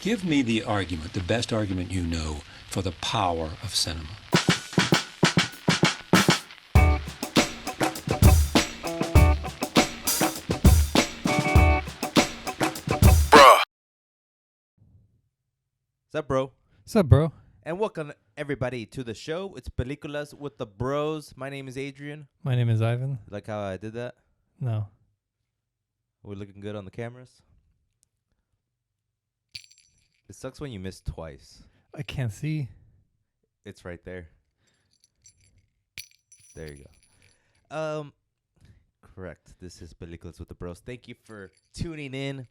Give me the argument, the best argument you know, for the power of cinema. What's up, bro? What's up, bro? And welcome everybody to the show. It's Peliculas with the bros. My name is Adrian. My name is Ivan. Like how I did that? No. We're looking good on the cameras. It sucks when you miss twice. I can't see. It's right there. There you go. Correct. This is Peliculas with the bros. Thank you for tuning in.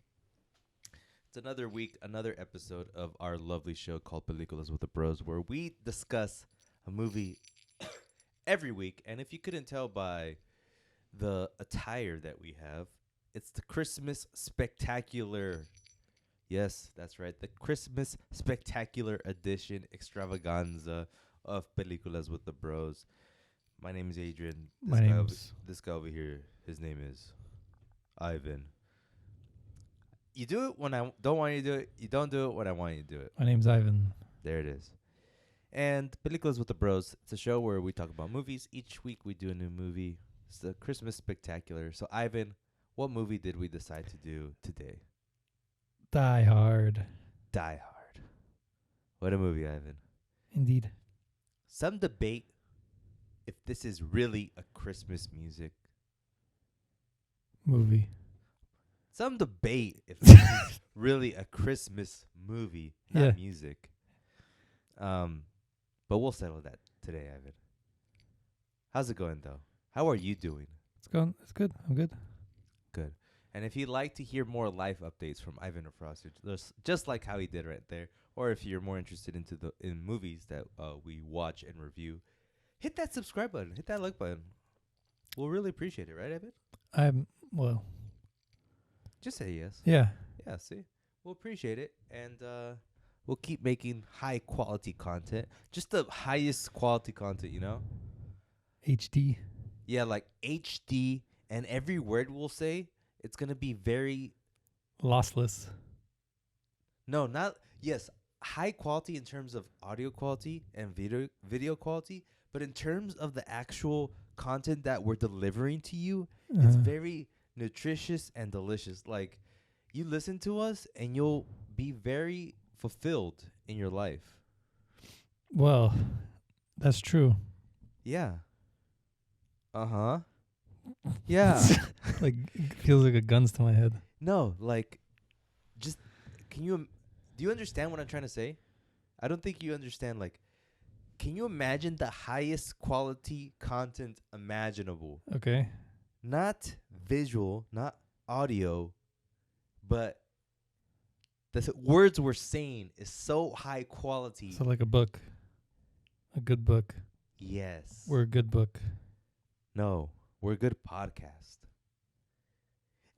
It's another week, another episode of our lovely show called Peliculas with the Bros, where we discuss a movie every week. And if you couldn't tell by the attire that we have, it's the Christmas Spectacular. Yes, that's right. The Christmas Spectacular Edition Extravaganza of Peliculas with the Bros. My name is Adrian. This guy over here, his name is Ivan. You do it when I don't want you to do it. You don't do it when I want you to do it. My name's Ivan. There it is. And Peliculas with the Bros. It's a show where we talk about movies. Each week we do a new movie. It's the Christmas Spectacular. So, Ivan, what movie did we decide to do today? Die Hard. Die Hard. What a movie, Ivan. Indeed. Some debate if this is really a Christmas music. Movie. Some debate if this is really a Christmas movie, not music. But we'll settle that today, Ivan. How's it going, though? How are you doing? It's going. It's good. I'm good. Good. And if you'd like to hear more life updates from Ivan Frosted, just like how he did right there, or if you're more interested in movies that we watch and review, hit that subscribe button, hit that like button. We'll really appreciate it, right, Ivan? Just say yes. Yeah. Yeah, see? We'll appreciate it, and we'll keep making high-quality content. Just the highest quality content, you know? HD. Yeah, like HD, and every word we'll say, it's going to be very... Lossless. No, not... Yes, high quality in terms of audio quality and video quality, but in terms of the actual content that we're delivering to you, it's very... nutritious and delicious. Like, you listen to us and you'll be very fulfilled in your life. Well, that's true. Yeah. Uh-huh. Yeah. Like, it feels like a guns to my head. No, like, just, do you understand what I'm trying to say? I don't think you understand. Like, can you imagine the highest quality content imaginable? Okay. Not visual, not audio, but the words we're saying is so high quality. So like a book. A good book. Yes. We're a good book. No, we're a good podcast.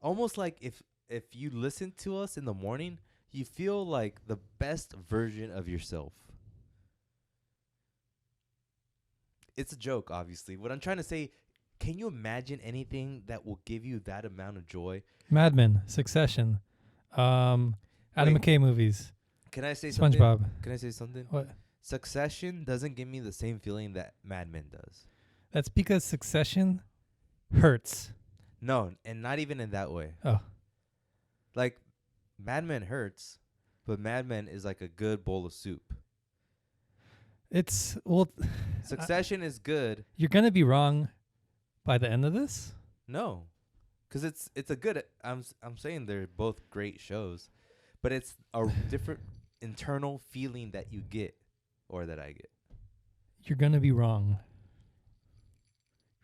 Almost like if you listen to us in the morning, you feel like the best version of yourself. It's a joke, obviously. What I'm trying to say, can you imagine anything that will give you that amount of joy? Mad Men. Succession. Adam McKay movies. Can I say SpongeBob. something? Can I say something? What? Succession doesn't give me the same feeling that Mad Men does. That's because Succession hurts. No, and not even in that way. Oh. Like, Mad Men hurts, but Mad Men is like a good bowl of soup. Succession is good. You're going to be wrong by the end of this? No, because it's a good. I'm saying they're both great shows, but it's a different internal feeling that you get, or that I get. You're gonna be wrong.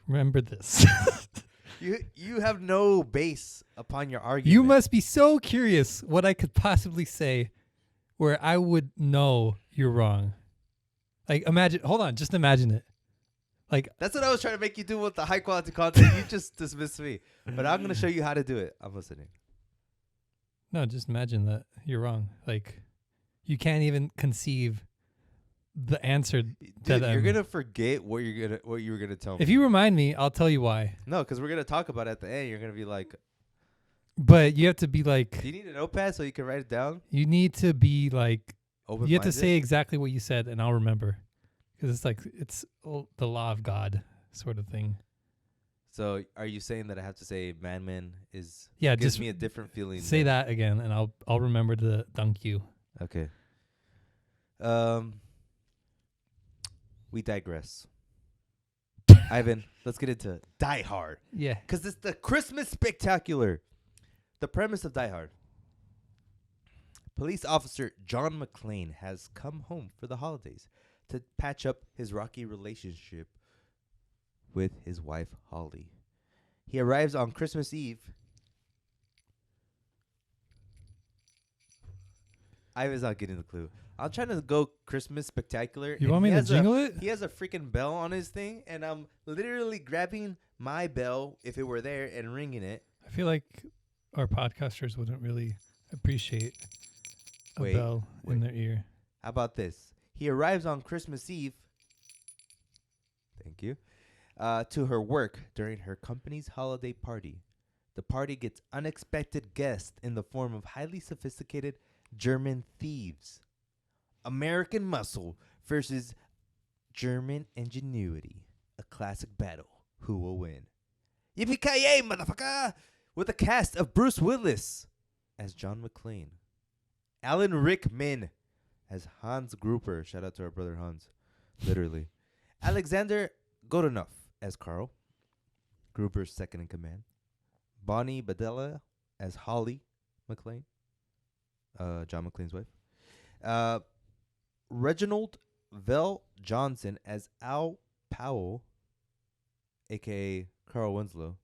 Remember this. You have no base upon your argument. You must be so curious what I could possibly say, where I would know you're wrong. Like just imagine it. Like, that's what I was trying to make you do with the high quality content. You just dismissed me. But I'm going to show you how to do it. I'm listening. No, just imagine that you're wrong. Like, you can't even conceive the answer. Dude, you're going to forget what you were going to tell me. If you remind me, I'll tell you why. No, because we're going to talk about it at the end. You're going to be like, But you have to be like, Do you need a notepad so you can write it down? you need to be like, Open. you have to say exactly what you said, and I'll remember. Because it's like, it's the law of God sort of thing. So are you saying that I have to say man is Yeah, gives just me a different feeling? say that again, and I'll remember to dunk you. Okay. We digress. Ivan, let's get into Die Hard. Yeah. Because it's the Christmas spectacular. The premise of Die Hard. Police officer John McClane has come home for the holidays to patch up his rocky relationship with his wife, Holly. He arrives on Christmas Eve. Ivan's not getting the clue. I'm trying to go Christmas spectacular. You want me to jingle it? He has a freaking bell on his thing, and I'm literally grabbing my bell, if it were there, and ringing it. I feel like our podcasters wouldn't really appreciate a bell in their ear. How about this? He arrives on Christmas Eve. Thank you. To her work during her company's holiday party. The party gets unexpected guests in the form of highly sophisticated German thieves. American muscle versus German ingenuity. A classic battle. Who will win? Yippee Ki Yay Motherfucker! With a cast of Bruce Willis as John McClane, Alan Rickman as Hans Gruber. Shout out to our brother Hans. Literally. Alexander Godunov as Carl, Gruber's second in command. Bonnie Badella as Holly McClane, John McClane's wife. Reginald Vell Johnson as Al Powell, a.k.a. Carl Winslow.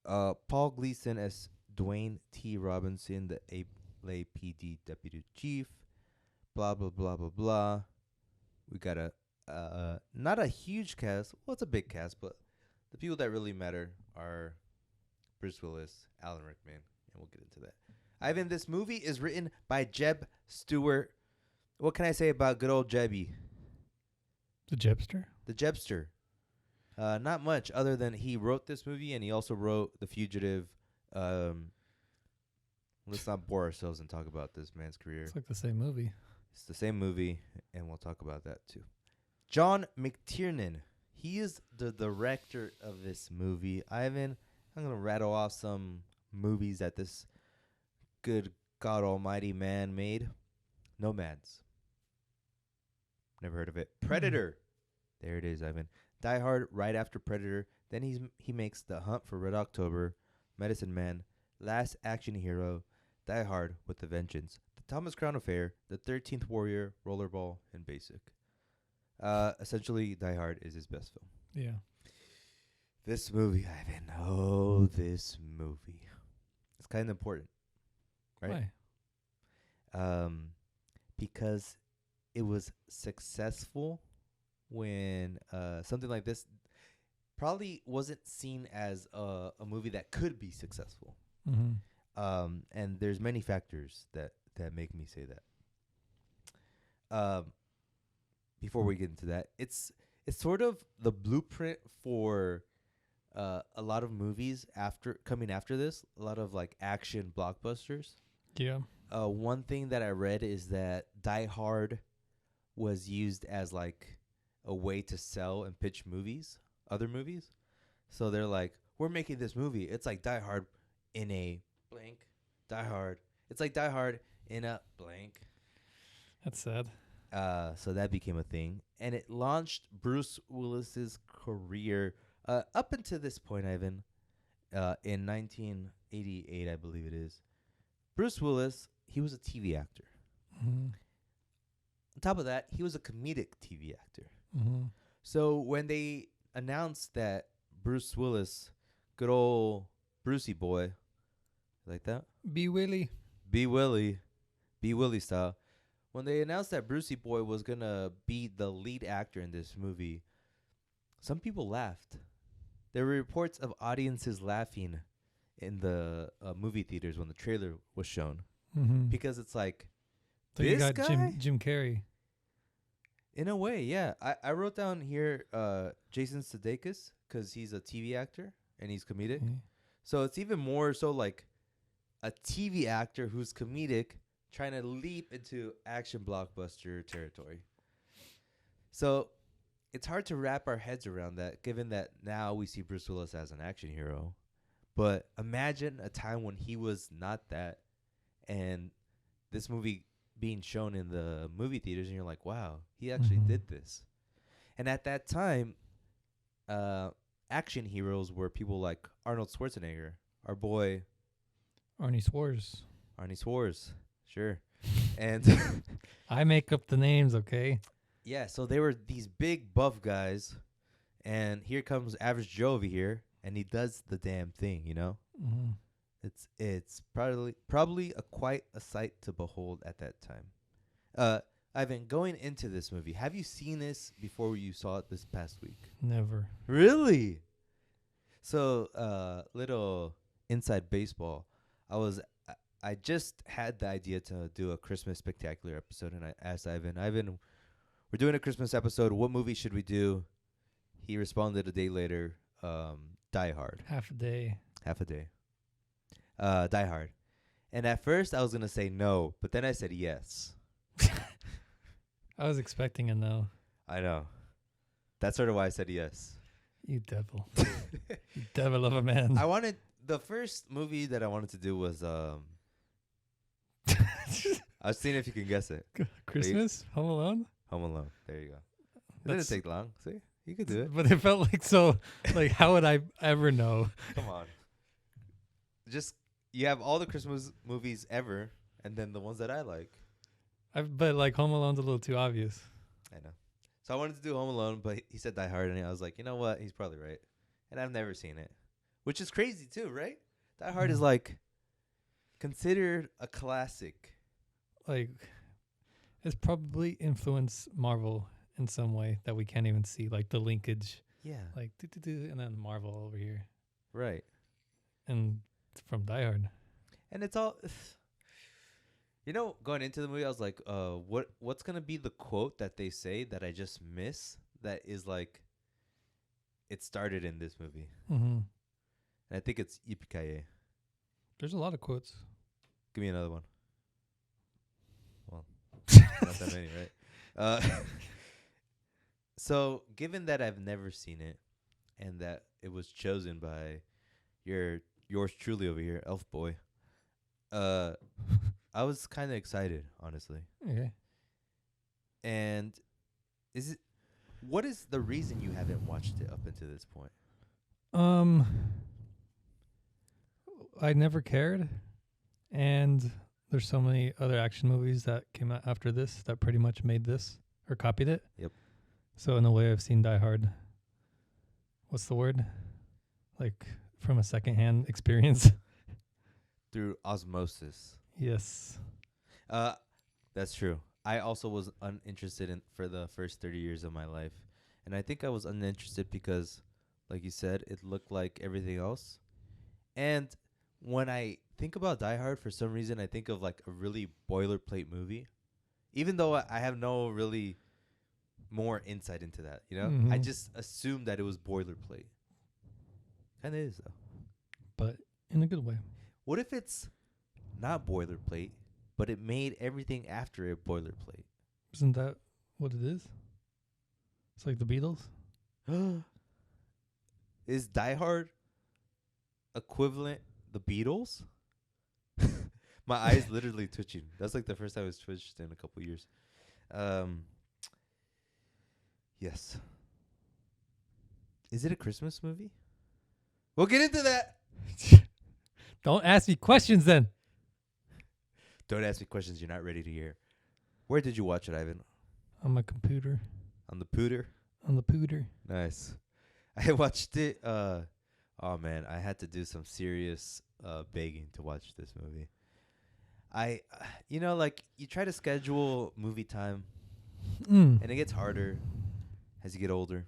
Paul Gleason as Dwayne T. Robinson, the LAPD deputy chief. Blah, blah, blah, blah, blah. We got not a huge cast. Well, it's a big cast, but the people that really matter are Bruce Willis, Alan Rickman, and we'll get into that. Ivan, this movie is written by Jeb Stewart. What can I say about good old Jebby? The Jebster? The Jebster. Not much other than he wrote this movie and he also wrote The Fugitive. Let's not bore ourselves and talk about this man's career. It's like the same movie. It's the same movie, and we'll talk about that too. John McTiernan. He is the director of this movie. Ivan, I'm going to rattle off some movies that this good God Almighty man made. Nomads. Never heard of it. Predator. There it is, Ivan. Die Hard right after Predator. Then he makes The Hunt for Red October, Medicine Man, Last Action Hero, Die Hard with a Vengeance, The Thomas Crown Affair, The 13th Warrior, Rollerball, and Basic. Essentially, Die Hard is his best film. Yeah. This movie, Ivan. Oh, this movie. It's kind of important, right? Why? Because it was successful when something like this probably wasn't seen as a movie that could be successful. Mm-hmm. And there's many factors that make me say that. Before we get into that, it's sort of the blueprint for a lot of movies coming after this. A lot of like action blockbusters. Yeah. One thing that I read is that Die Hard was used as like a way to sell and pitch other movies. So they're like, we're making this movie. It's like Die Hard in a blank. Die Hard. It's like Die Hard in a blank. That's sad. So that became a thing. And it launched Bruce Willis's career up until this point, Ivan, in 1988, I believe it is. Bruce Willis, he was a TV actor. Mm-hmm. On top of that, he was a comedic TV actor. Mm-hmm. So when they announced that Bruce Willis, good old Brucey boy, like that? B. Willie. B. Willie style. When they announced that Brucey boy was going to be the lead actor in this movie, some people laughed. There were reports of audiences laughing in the movie theaters when the trailer was shown. Mm-hmm. Because it's like, so this you got guy? Jim Carrey. In a way, yeah. I wrote down here Jason Sudeikis because he's a TV actor and he's comedic. Mm-hmm. So it's even more so like a TV actor who's comedic trying to leap into action blockbuster territory. So it's hard to wrap our heads around that, given that now we see Bruce Willis as an action hero. But imagine a time when he was not that, and this movie being shown in the movie theaters, and you're like, wow, he actually did this. And at that time, action heroes were people like Arnold Schwarzenegger, our boy Arnie Swartz. Arnie Swartz, sure. And I make up the names, okay? yeah, so they were these big buff guys, and here comes Average Joe over here, and he does the damn thing, you know? Mm-hmm. It's probably quite a sight to behold at that time. Ivan, going into this movie, have you seen this before you saw it this past week? Never. Really? So, little inside baseball. I just had the idea to do a Christmas spectacular episode, and I asked Ivan, we're doing a Christmas episode. What movie should we do? He responded a day later, Die Hard. Half a day. Die Hard. And at first I was going to say no, but then I said yes. I was expecting a no. I know. That's sort of why I said yes. You devil. You devil of a man. The first movie that I wanted to do was, I was seeing if you can guess it. Christmas? Home Alone? Home Alone. There you go. It didn't take long. See? You could do it. But it felt like so, like, how would I ever know? Come on. Just, you have all the Christmas movies ever, and then the ones that I like. But, like, Home Alone's a little too obvious. I know. So I wanted to do Home Alone, but he said Die Hard, and I was like, you know what? He's probably right. And I've never seen it, which is crazy too, right? Die Hard is like considered a classic. Like, it's probably influenced Marvel in some way that we can't even see, like the linkage. Yeah. Like, and then Marvel over here. Right. And it's from Die Hard. And it's all, you know, going into the movie, I was like, what's going to be the quote that they say that I just miss that is like, it started in this movie. Mm-hmm. And I think it's Yippee Ki Yay. There's a lot of quotes. Give me another one. Well, not that many, right? So, given that I've never seen it, and that it was chosen by yours truly over here, Elf Boy, I was kind of excited, honestly. Okay. And what is the reason you haven't watched it up until this point? I never cared, and there's so many other action movies that came out after this that pretty much made this or copied it. Yep. So in a way, I've seen Die Hard. What's the word? Like from a secondhand experience. Through osmosis. Yes. That's true. I also was uninterested for the first 30 years of my life. And I think I was uninterested because, like you said, it looked like everything else. And when I think about Die Hard, for some reason, I think of like a really boilerplate movie. Even though I have no really more insight into that, you know? Mm-hmm. I just assumed that it was boilerplate. Kind of is, though. But in a good way. What if it's not boilerplate, but it made everything after it boilerplate? Isn't that what it is? It's like the Beatles. Is Die Hard equivalent the Beatles? My eyes literally twitching. That's like the first time it's twitched in a couple years. Yes. Is it a Christmas movie? We'll get into that. Don't ask me questions then. Don't ask me questions you're not ready to hear. Where did you watch it, Ivan? On my computer. On the pooter? On the pooter. Nice. I watched it. Oh man, I had to do some serious begging to watch this movie. Like you try to schedule movie time, and it gets harder as you get older.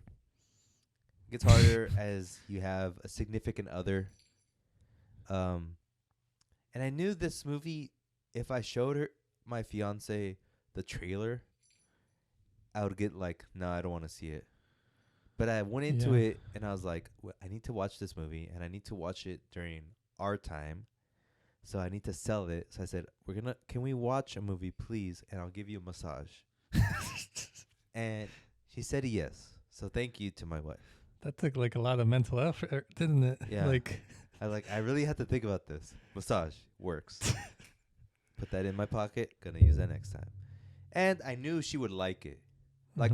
It gets harder as you have a significant other. And I knew this movie, if I showed my fiance the trailer, I would get like, no, I don't want to see it. But I went into it and I was like, I need to watch this movie and I need to watch it during our time So I need to sell it. So I said, can we watch a movie, please? And I'll give you a massage. And she said yes. So thank you to my wife. That took like a lot of mental effort, didn't it? Yeah. Like, I really had to think about this. Massage works. Put that in my pocket. Gonna use that next time. And I knew she would like it. Like,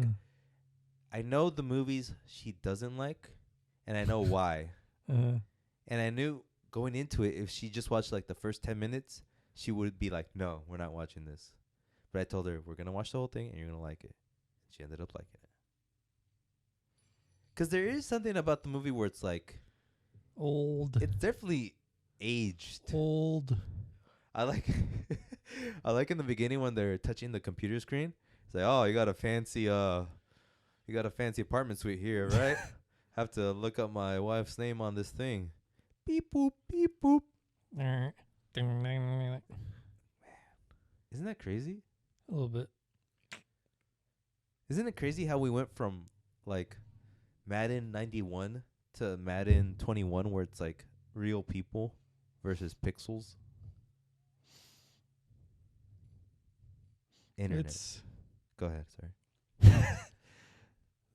I know the movies she doesn't like, and I know why. And I knew going into it, if she just watched like the first 10 minutes, she would be like, no, we're not watching this. But I told her, we're going to watch the whole thing and you're going to like it. She ended up liking it. Because there is something about the movie where it's like old. It's definitely aged. Old. I like in the beginning when they're touching the computer screen. It's like, oh, you got a fancy apartment suite here, right? Have to look up my wife's name on this thing. Beep boop, beep boop. Man, isn't that crazy? A little bit. Isn't it crazy how we went from like Madden 91 to Madden 21 where it's like real people versus pixels? Internet. Go ahead,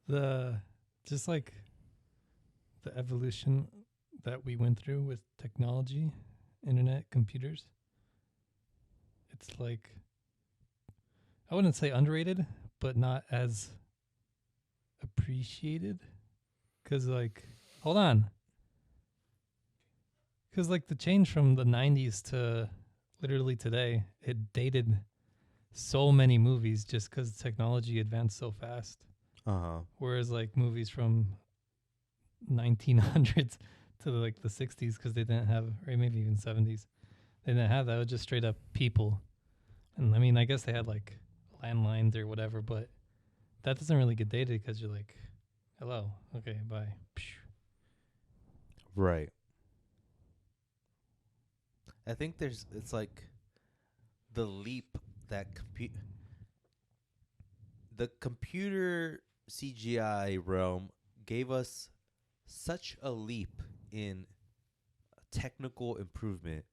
sorry. Just like the evolution that we went through with technology, internet, computers. It's like, I wouldn't say underrated, but not as appreciated. Because like, hold on. Because like the change from the 90s to literally today, it dated so many movies just because technology advanced so fast. Whereas like movies from 1900s to like the 60s, because they didn't have, or maybe even 70s, they didn't have that. It was just straight up people. And I mean, I guess they had like landlines or whatever, but that doesn't really get dated because you're like, hello, okay, bye. Right. I think it's like the leap that the computer CGI realm gave us such a leap in technical improvement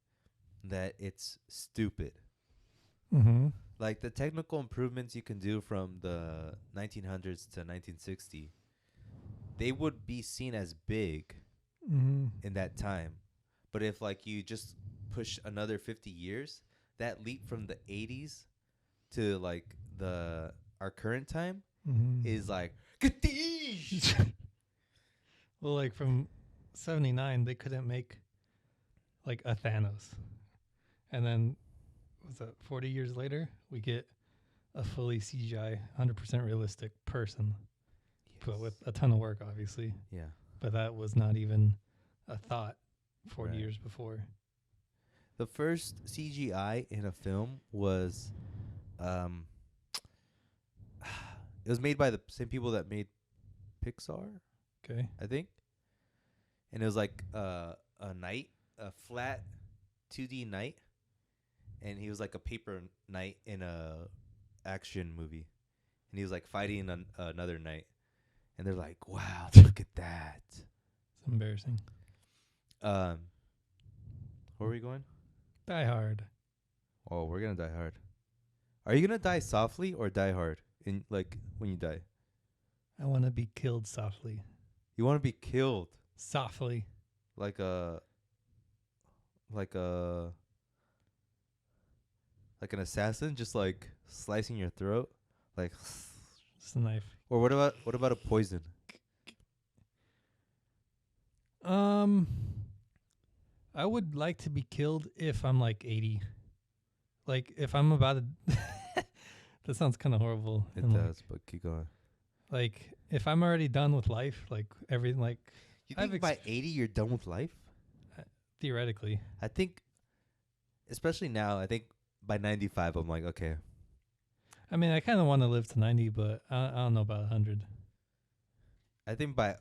that it's stupid. Mm-hmm. Like the technical improvements you can do from the 1900s to 1960, they would be seen as big in that time. But if like you just push another 50 years, that leap from the 80s to like our current time is like well, like from 79 they couldn't make like a Thanos, and then what's that, 40 years later we get a fully CGI 100% realistic person. Yes. But with a ton of work, obviously. Yeah, but that was not even a thought 40 years before. The first CGI in a film was it was made by the same people that made Pixar. Okay. I think. And it was like a flat 2D knight, and he was like a paper knight in a action movie, and he was like fighting another knight, and they're like, "Wow, look at that!" It's embarrassing. Where are we going? Die Hard. Oh, we're gonna die hard. Are you gonna die softly or die hard? In like when you die, I want to be killed softly. You want to be killed softly, like an assassin, just like slicing your throat, like just a knife. Or what about a poison? I would like to be killed if I'm like 80. Like if I'm about to that sounds kind of horrible. It does, but keep going. Like if I'm already done with life, like everything, like you think by 80 you're done with life? Theoretically. I think, especially now, I think by 95 I'm like, okay. I mean, I kind of want to live to 90, but I don't know about 100. I think by,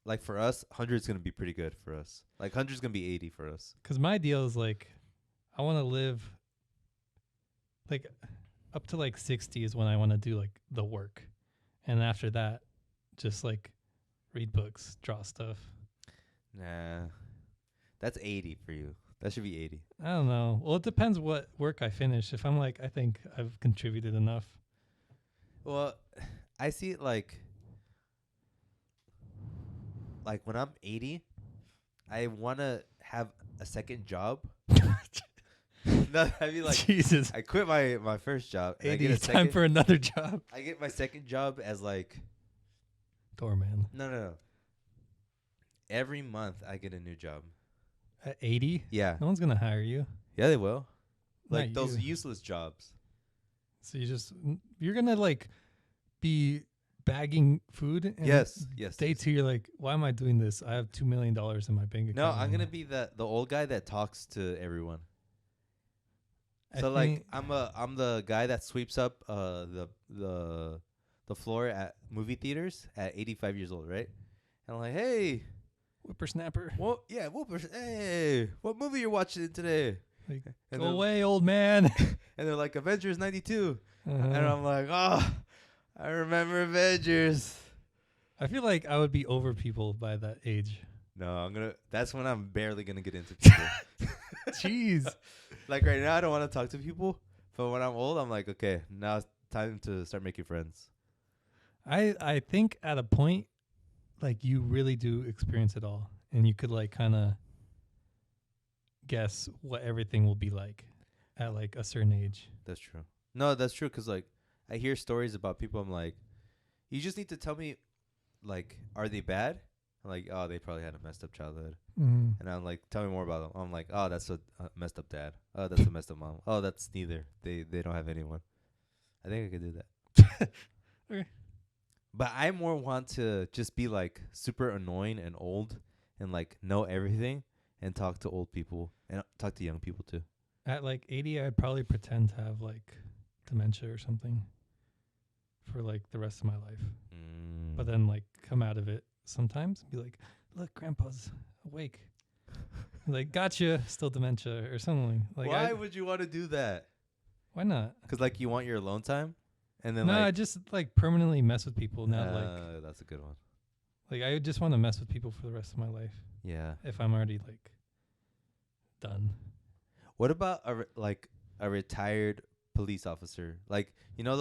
like for us, 100 is going to be pretty good for us. Like 100 is going to be 80 for us. Because my deal is like, I want to live, like up to like 60 is when I want to do like the work. And after that, just like read books, draw stuff. Nah. That's 80 for you. That should be 80. I don't know. Well, it depends what work I finish. If I'm like, I think I've contributed enough. Well, I see it like when I'm 80, I want to have a second job. No, I mean like Jesus. I quit my first job. And 80 time for another job. I get my second job as like Doorman. no. Every month I get a new job. At 80? Yeah. No one's going to hire you. Yeah, they will. Like Not those you. useless jobs. So you're going to like be bagging food. And Yes. Day 2, you're like, why am I doing this? I have $2 million in my bank account. No, I'm gonna be the old guy that talks to everyone. I So like think- I'm the guy that sweeps up the floor at movie theaters at 85 years old, right? And I'm like, hey, whippersnapper. hey, what movie you're watching today? Like, And go they're- away, old man. And they're like, Avengers 92. Uh-huh. And I'm like, oh, I remember Avengers. I feel like I would be over people by that age. No, that's when I'm barely gonna get into people. Jeez. Like right now, I don't want to talk to people. But when I'm old, I'm like, okay, now it's time to start making friends. I think at a point, like you really do experience it all, and you could like kind of guess what everything will be like at like a certain age. That's true. No, that's true. Cause like I hear stories about people. I'm like, you just need to tell me, like, are they bad? I'm like, oh, they probably had a messed up childhood. Mm. And I'm like, tell me more about them. I'm like, oh, that's a messed up dad. Oh, that's a messed up mom. Oh, that's neither. They don't have anyone. I think I could do that. Okay. But I more want to just be like super annoying and old and like know everything and talk to old people and talk to young people too. At like 80, I'd probably pretend to have like dementia or something for like the rest of my life. But then like come out of it sometimes and be like, look, grandpa's awake. Like, gotcha, still dementia or something. Like, why would you want to do that? why not? Because like you want your alone time, and then No, I like just like permanently mess with people now. that's a good one. Like I just want to mess with people for the rest of my life Yeah. if I'm already like done. What about a retired police officer? Like you know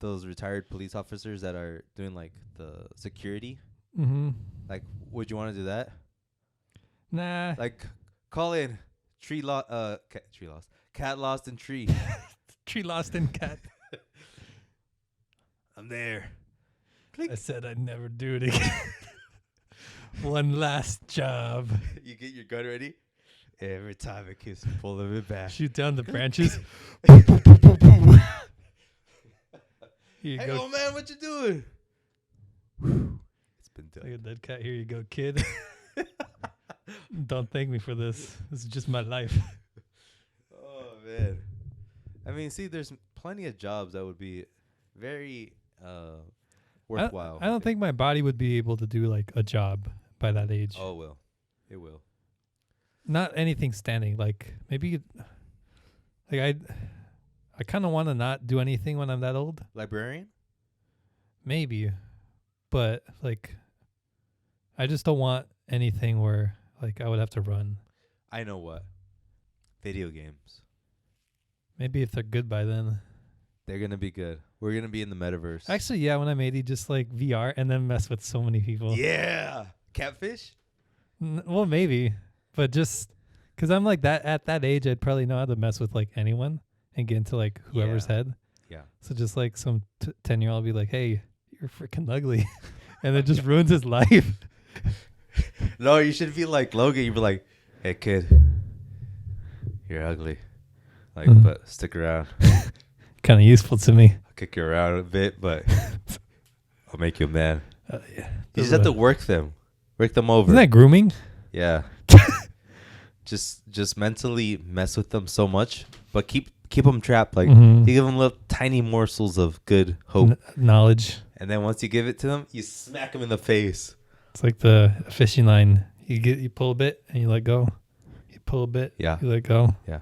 those retired police officers that are doing like the security. Mm-hmm. Like, would you want to do that? Nah. Like, call in cat lost in tree. Tree lost in cat. I'm there. I said I'd never do it again. One last job. You get your gun ready. Every time it keeps pulling it back. Shoot down the branches. Here you Hey, go. old man, what you doing? It's been Like done. a dead cat. Here you go, kid. Don't thank me for this. This is just my life. Oh man. I mean, see, there's plenty of jobs that would be very worthwhile. I don't think my body would be able to do like a job by that age. Oh well, it will. Not anything standing. Like maybe, like I kind of want to not do anything when I'm that old. Librarian? Maybe, but like, I just don't want anything where like I would have to run. I know what. Video games. Maybe if they're good by then. They're gonna be good. We're gonna be in the metaverse. Actually, yeah, when I'm 80, just like VR and then mess with so many people. Yeah. Catfish? Well, maybe, but just because I'm like that at that age, I'd probably know how to mess with like anyone and get into like whoever's Yeah. head. Yeah. So just like some 10-year-old be like, "Hey, you're freaking ugly," and it just ruins his life. No, you should be like Logan. You'd be like, "Hey, kid, you're ugly. Like, but stick around. Kind of useful to me. I'll kick you around a bit, but I'll make you a man." Yeah. You just have to work them over. Isn't that grooming? Yeah. just mentally mess with them so much, but keep them trapped. Like Mhm. you give them little tiny morsels of good hope, Knowledge. and then once you give it to them, you smack them in the face. It's like the fishing line. You pull a bit and you let go. You pull a bit. Yeah. You let go. Yeah.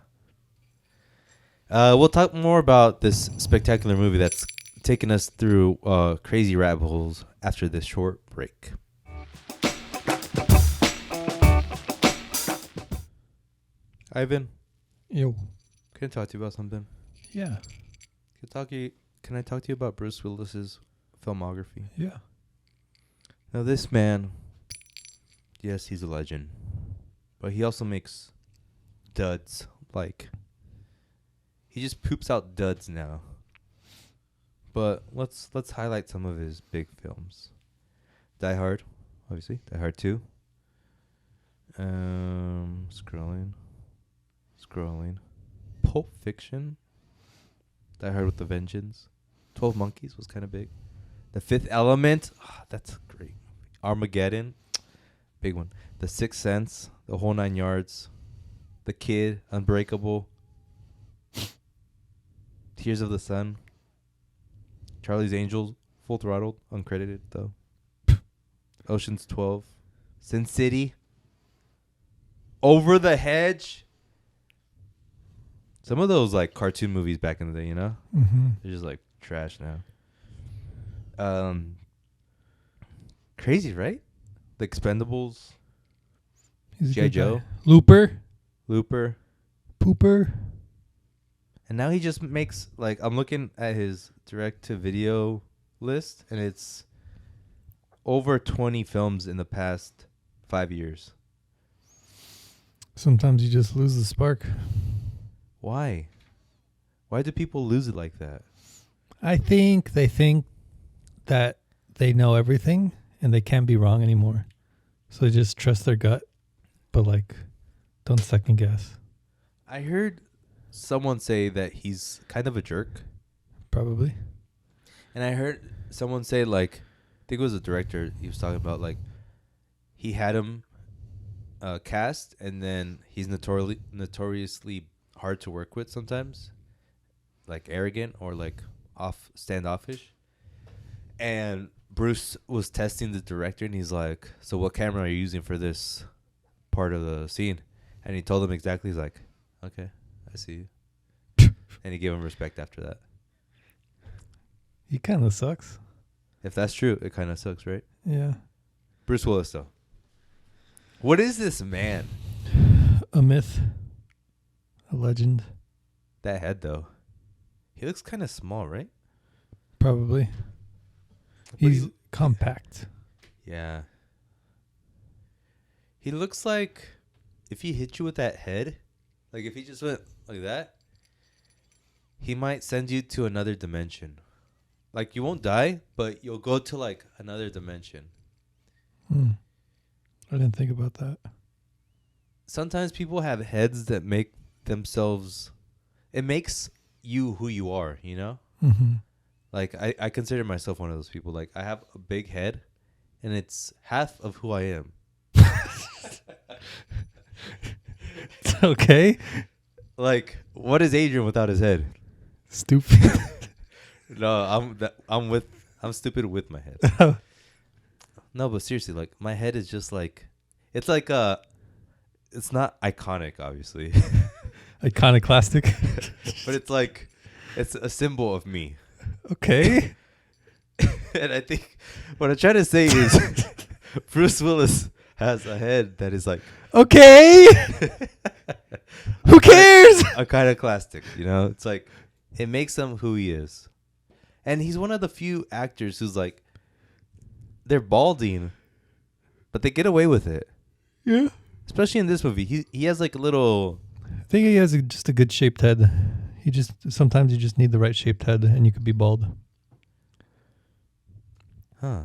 We'll talk more about this spectacular movie that's taken us through crazy rabbit holes after this short break. Ivan, Yo. can I talk to you about something? Yeah. Can I talk to you about Bruce Willis's filmography? Yeah. Now, this man, yes, he's a legend, but he also makes duds. Like, he just poops out duds now. But let's highlight some of his big films. Die Hard, obviously. Die Hard 2. Scrolling. Pulp Fiction. Die Hard with a Vengeance. 12 Monkeys was kind of big. The Fifth Element. That's great. Armageddon. Big one. The Sixth Sense. The Whole Nine Yards. The Kid. Unbreakable. Tears of the Sun. Charlie's Angels. Full Throttle. Uncredited, though. Ocean's 12. Sin City. Over the Hedge. Some of those like cartoon movies back in the day, you know? Mm-hmm. They're just like trash now. Crazy, right? The Expendables. He's a G.I. good Joe. guy. Looper. Pooper. And now he just makes, like, I'm looking at his direct-to-video list, and it's over 20 films in the past 5 years. Sometimes you just lose the spark. Why? Why do people lose it like that? I think they think that they know everything and they can't be wrong anymore. So they just trust their gut, but like, don't second guess. I heard someone say that he's kind of a jerk. Probably. And I heard someone say, like, I think it was a director, he was talking about, like, he had him cast, and then he's notoriously hard to work with sometimes, like arrogant or like standoffish. And Bruce was testing the director, and he's like, so what camera are you using for this part of the scene? And he told him exactly. He's like, okay, I see you. And he gave him respect after that. He kind of sucks. If that's true, it kind of sucks, right? Yeah. Bruce Willis, though. What is this man? A myth. A legend. That head, though. He looks kind of small, right? Probably. He's compact. Yeah. He looks like if he hit you with that head, like if he just went like that, he might send you to another dimension. Like, you won't die, but you'll go to like another dimension. I didn't think about that. Sometimes people have heads that make themselves, it makes you who you are, you know? Mm-hmm. Like, I consider myself one of those people. Like, I have a big head, and it's half of who I am. It's okay. Like, what is Adrian without his head? Stupid. No, I'm stupid with my head. No, but seriously, like, my head is just like, it's like it's not iconic, obviously. Iconoclastic. But it's like, it's a symbol of me. Okay. And I think what I'm trying to say is Bruce Willis has a head that is like, okay. Who cares? Iconoclastic, you know? It's like, it makes him who he is. And he's one of the few actors who's like, they're balding, but they get away with it. Yeah. Especially in this movie. He has like a little... I think he has just a good shaped head. Sometimes you just need the right shaped head and you could be bald. Huh.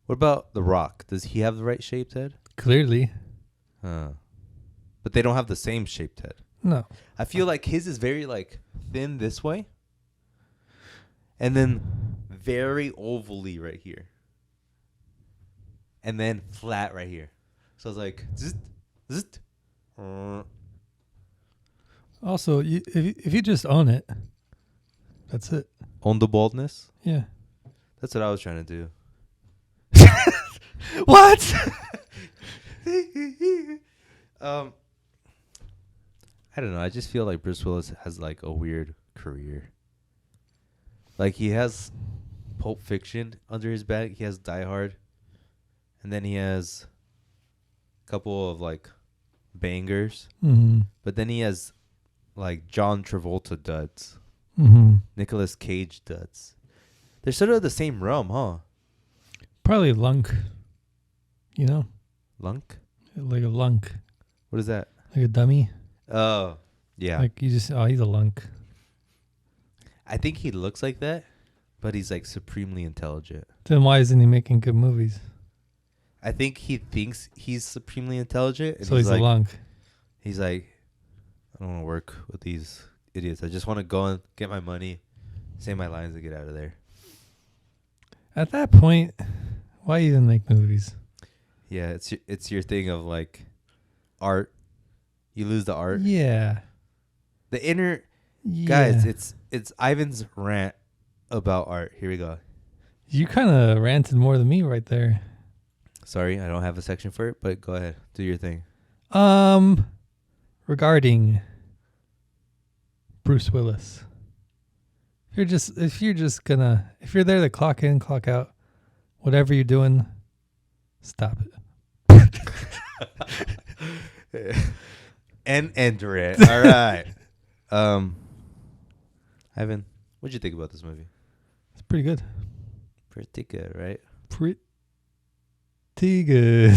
What about The Rock? Does he have the right shaped head? Clearly. Huh. But they don't have the same shaped head. No. I feel like his is very like thin this way. And then very ovally right here. And then flat right here. So it's like, zzzt. Also, if you just own it, that's it. Own the baldness? Yeah. That's what I was trying to do. What? I don't know. I just feel like Bruce Willis has like a weird career. Like, he has Pulp Fiction under his bag. He has Die Hard. And then he has a couple of like bangers, Mm-hmm. but then he has like John Travolta duds, Mm-hmm. Nicolas Cage duds. They're sort of the same realm, huh? Probably lunk. You know, Lunk? like a lunk, What is that? like a dummy. Oh, yeah. Like you just, he's a lunk. I think he looks like that, but he's like supremely intelligent. Then why isn't he making good movies? I think he thinks he's supremely intelligent. And So he's like, a lunk. He's like, I don't want to work with these idiots. I just want to go and get my money, say my lines, and get out of there. At that point, why even make movies? Yeah, it's your thing of like art. You lose the art. Yeah. The inner Yeah. guys. It's Ivan's rant about art. Here we go. You kind of ranted more than me right there. Sorry, I don't have a section for it, but go ahead, do your thing. Regarding Bruce Willis, if you're there to clock in, clock out, whatever you're doing, stop it. And enter it. All right. Ivan, what'd you think about this movie? It's pretty good. Pretty good, right? Pretty good.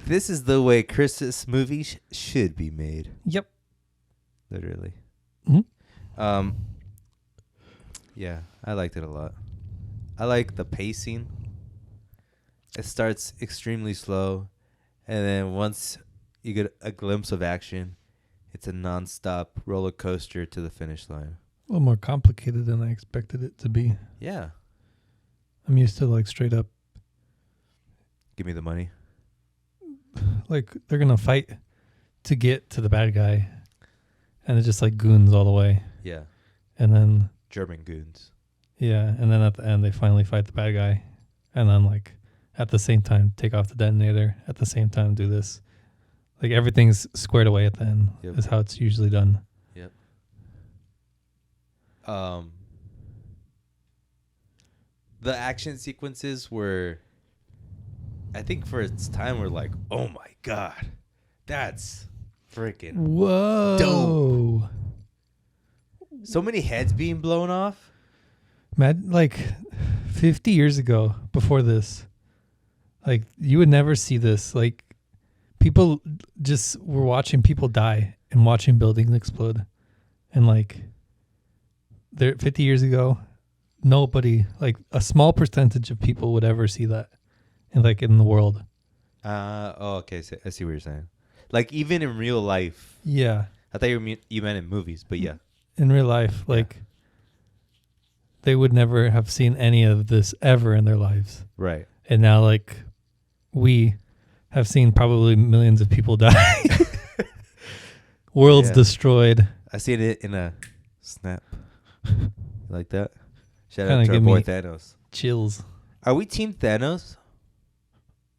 This is the way Christmas movies should be made. Yep. Literally. Mm-hmm. Yeah, I liked it a lot. I like the pacing. It starts extremely slow, and then once you get a glimpse of action, it's a nonstop roller coaster to the finish line. A little more complicated than I expected it to be. Yeah. I'm used to like straight up, Give me the money. like they're gonna fight to get to the bad guy, and it's just like goons all the way. Yeah. And then German goons. yeah, and then at the end they finally fight the bad guy, and then like at the same time take off the detonator. At the same time do this. Like everything's squared away at the end. Yep. Is how it's usually done. Yep. The action sequences were, I think for its time, were like, oh my god, that's freaking Whoa. dope. So many heads being blown off. Like 50 years ago, before this, like you would never see this. Like people just were watching people die and watching buildings explode, and like there 50 years ago, nobody, like a small percentage of people would ever see that, and like in the world. Oh, okay. So I see what you're saying. Like even in real life. Yeah, I thought you meant in movies, but yeah. in real life, like they would never have seen any of this ever in their lives. Right. And now, like, we have seen probably millions of people die. Worlds destroyed. I seen it in a snap. Like that? Shout Kinda out to our give boy me Thanos. Chills. Are we Team Thanos?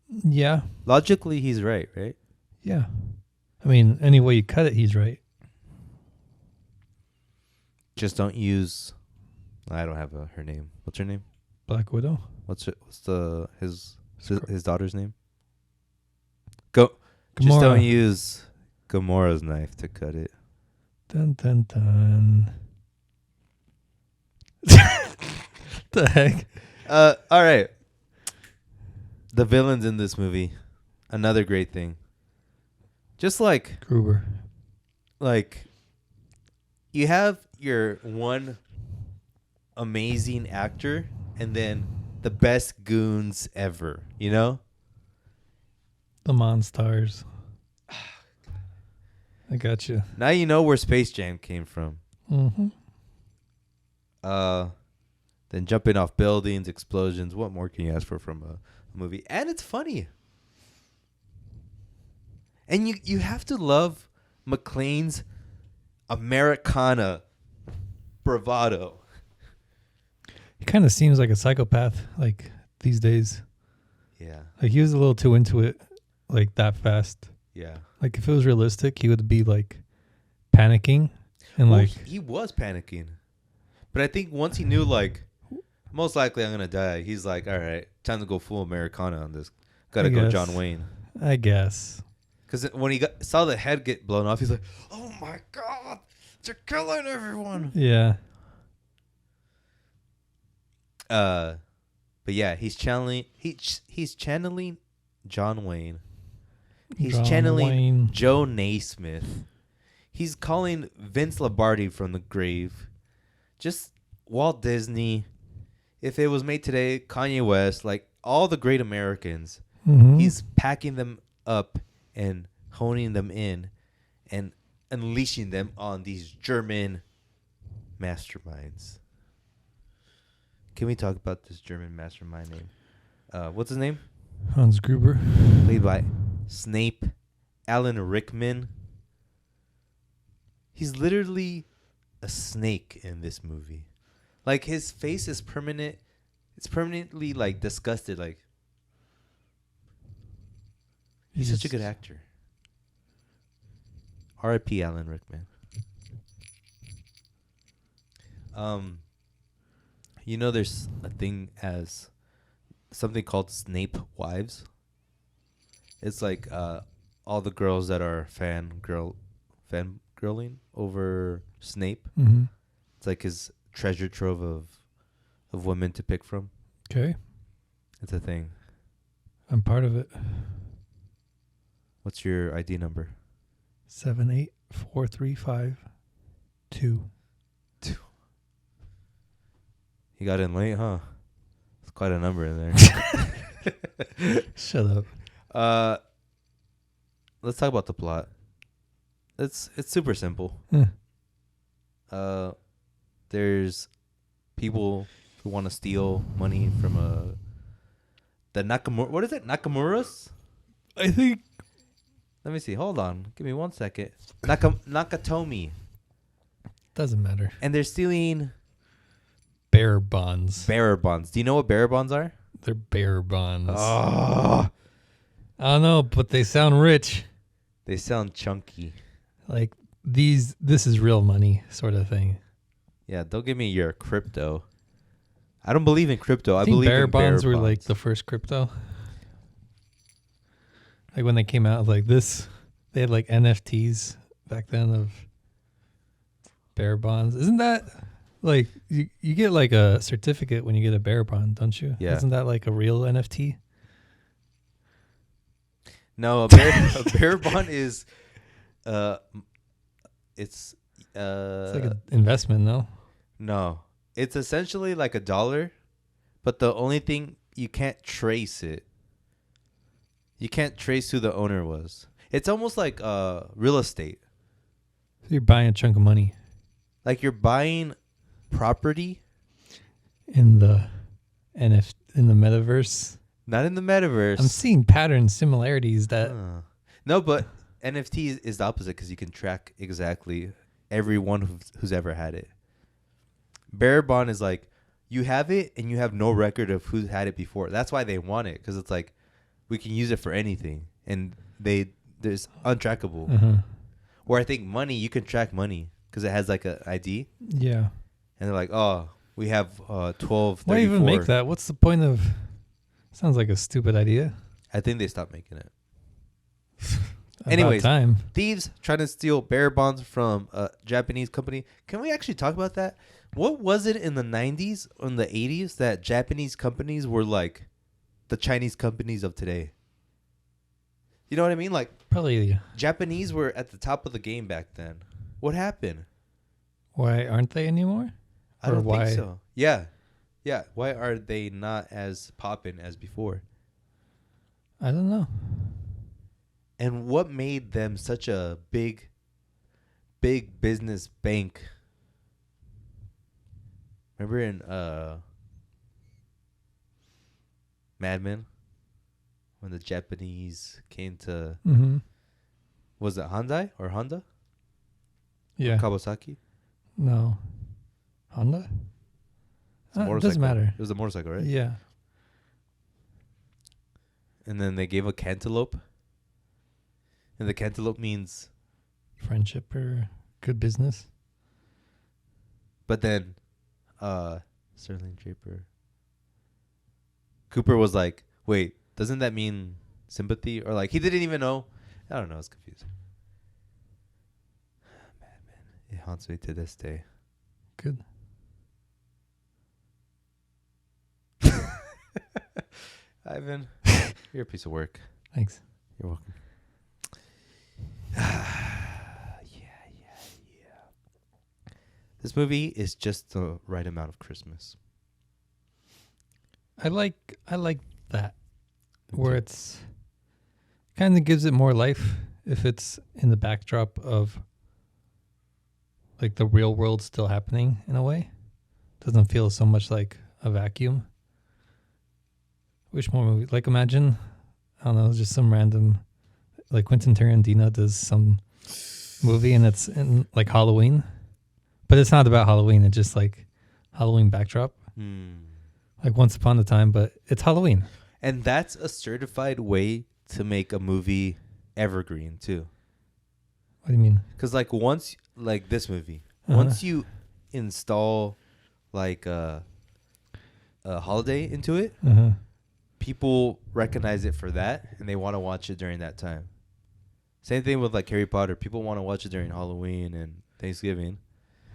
Yeah. Logically, he's right? Yeah. I mean, any way you cut it, he's right. Just don't use... I don't have her name. What's her name? Black Widow. What's his Scr- daughter's name? Gamora. Just don't use Gamora's knife to cut it. Dun, dun, dun. The heck? All right. The villains in this movie, another great thing. Just like Gruber. You have your one amazing actor and then the best goons ever, you know? The Monstars. I got you. Now you know where Space Jam came from. Mm-hmm. Then jumping off buildings, explosions. What more can you ask for from a movie? And it's funny. And you have to love McClane's Americana bravado. He kind of seems like a psychopath, like, these days. Yeah. Like, he was a little too into it, like, that fast. Yeah. Like, if it was realistic, he would be, like, panicking. And, Well, like... he was panicking. But I think once he knew, like, most likely I'm going to die, he's like, all right, time to go full Americana on this. Got to go guess. John Wayne. I guess. Because when he saw the head get blown off, he's like, "Oh my god, they're killing everyone." Yeah. But yeah, he's channeling. He's channeling John Wayne. He's John channeling Wayne. Joe Naismith. He's calling Vince Lombardi from the grave. Just Walt Disney. If it was made today, Kanye West, like all the great Americans, he's packing them up and honing them in and unleashing them on these German masterminds. Can we talk about this German mastermind name? What's his name? Hans Gruber. Played by Snape, Alan Rickman. He's literally a snake in this movie. Like, his face is permanent. It's permanently, like, disgusted. Like, he's such a good actor. R.I.P. Alan Rickman. You know, there's a thing as something called Snape wives. It's like all the girls that are fangirling over Snape. Mm-hmm. It's like his treasure trove of women to pick from. Okay. It's a thing. I'm part of it. What's your ID number? 784352. You got in late, huh? It's quite a number in there. Shut up. Let's talk about the plot. It's super simple. There's people who want to steal money from the Nakamura. What is it? Nakamura's? I think. Let me see. Hold on. Give me 1 second. Nakatomi. Doesn't matter. And they're stealing Bearer bonds. bearer bonds. Do you know what bearer bonds are? They're bearer bonds. Oh, I don't know, but they sound rich. they sound chunky. Like this is real money sort of thing. Yeah, don't give me your crypto. I don't believe in crypto. I think believe bearer in bonds bearer were like the first crypto. Like when they came out, like this, they had like NFTs back then of bearer bonds. Isn't that like you get like a certificate when you get a bearer bond, don't you? Yeah. Isn't that like a real NFT? No, a bearer bond is it's It's like an investment, no? no. It's essentially like $1, but the only thing you can't trace it. You can't trace who the owner was. It's almost like real estate. So you're buying a chunk of money Like you're buying property. in the in the metaverse. Not in the metaverse. I'm seeing patterns, similarities that No, but NFT is the opposite because you can track exactly everyone who's ever had it. Bearer bond is like you have it and you have no record of who had it before. That's why they want it, because it's like we can use it for anything, and there's untrackable. Where I think money, you can track money because it has like an ID. Yeah. And they're like, oh, we have 1234. Why even make that? What's the point of? Sounds like a stupid idea. I think they stopped making it. About Anyways, time. Thieves trying to steal bearer bonds from a Japanese company. Can we actually talk about that? What was it in the 90s or in the 80s that Japanese companies were like the Chinese companies of today? You know what I mean? Like Probably. Japanese were at the top of the game back then. What happened? Why aren't they anymore? I Or don't why? think so. Yeah. Yeah. Why are they not as poppin' as before? I don't know. And what made them such a big business bank? Remember in Mad Men when the Japanese came to was it Hyundai or Honda? Yeah. Or Kawasaki? No. Honda? It's a It doesn't matter. It was a motorcycle, right? Yeah. And then they gave a cantaloupe. And the cantaloupe means Friendship or good business. but then Sterling Draper Cooper was like, wait, doesn't that mean sympathy? Or like he didn't even know. I don't know. It's confusing. Madman. It haunts me to this day. Good. Ivan, you're a piece of work. Thanks. You're welcome. This movie is just the right amount of Christmas. I like that, where it's kind of gives it more life if it's in the backdrop of like the real world still happening in a way. Doesn't feel so much like a vacuum. Wish more movies. Like imagine, I don't know, just some random, like Quentin Tarantino does some movie and it's in like Halloween, but it's not about Halloween. It's just like Halloween backdrop. Like Once Upon a Time, but it's Halloween. And that's a certified way to make a movie evergreen too. What do you mean? Because like once, like this movie, Uh-huh. once you install like a holiday into it, Uh-huh. people recognize it for that and they want to watch it during that time. Same thing with like Harry Potter. People want to watch it during Halloween and Thanksgiving.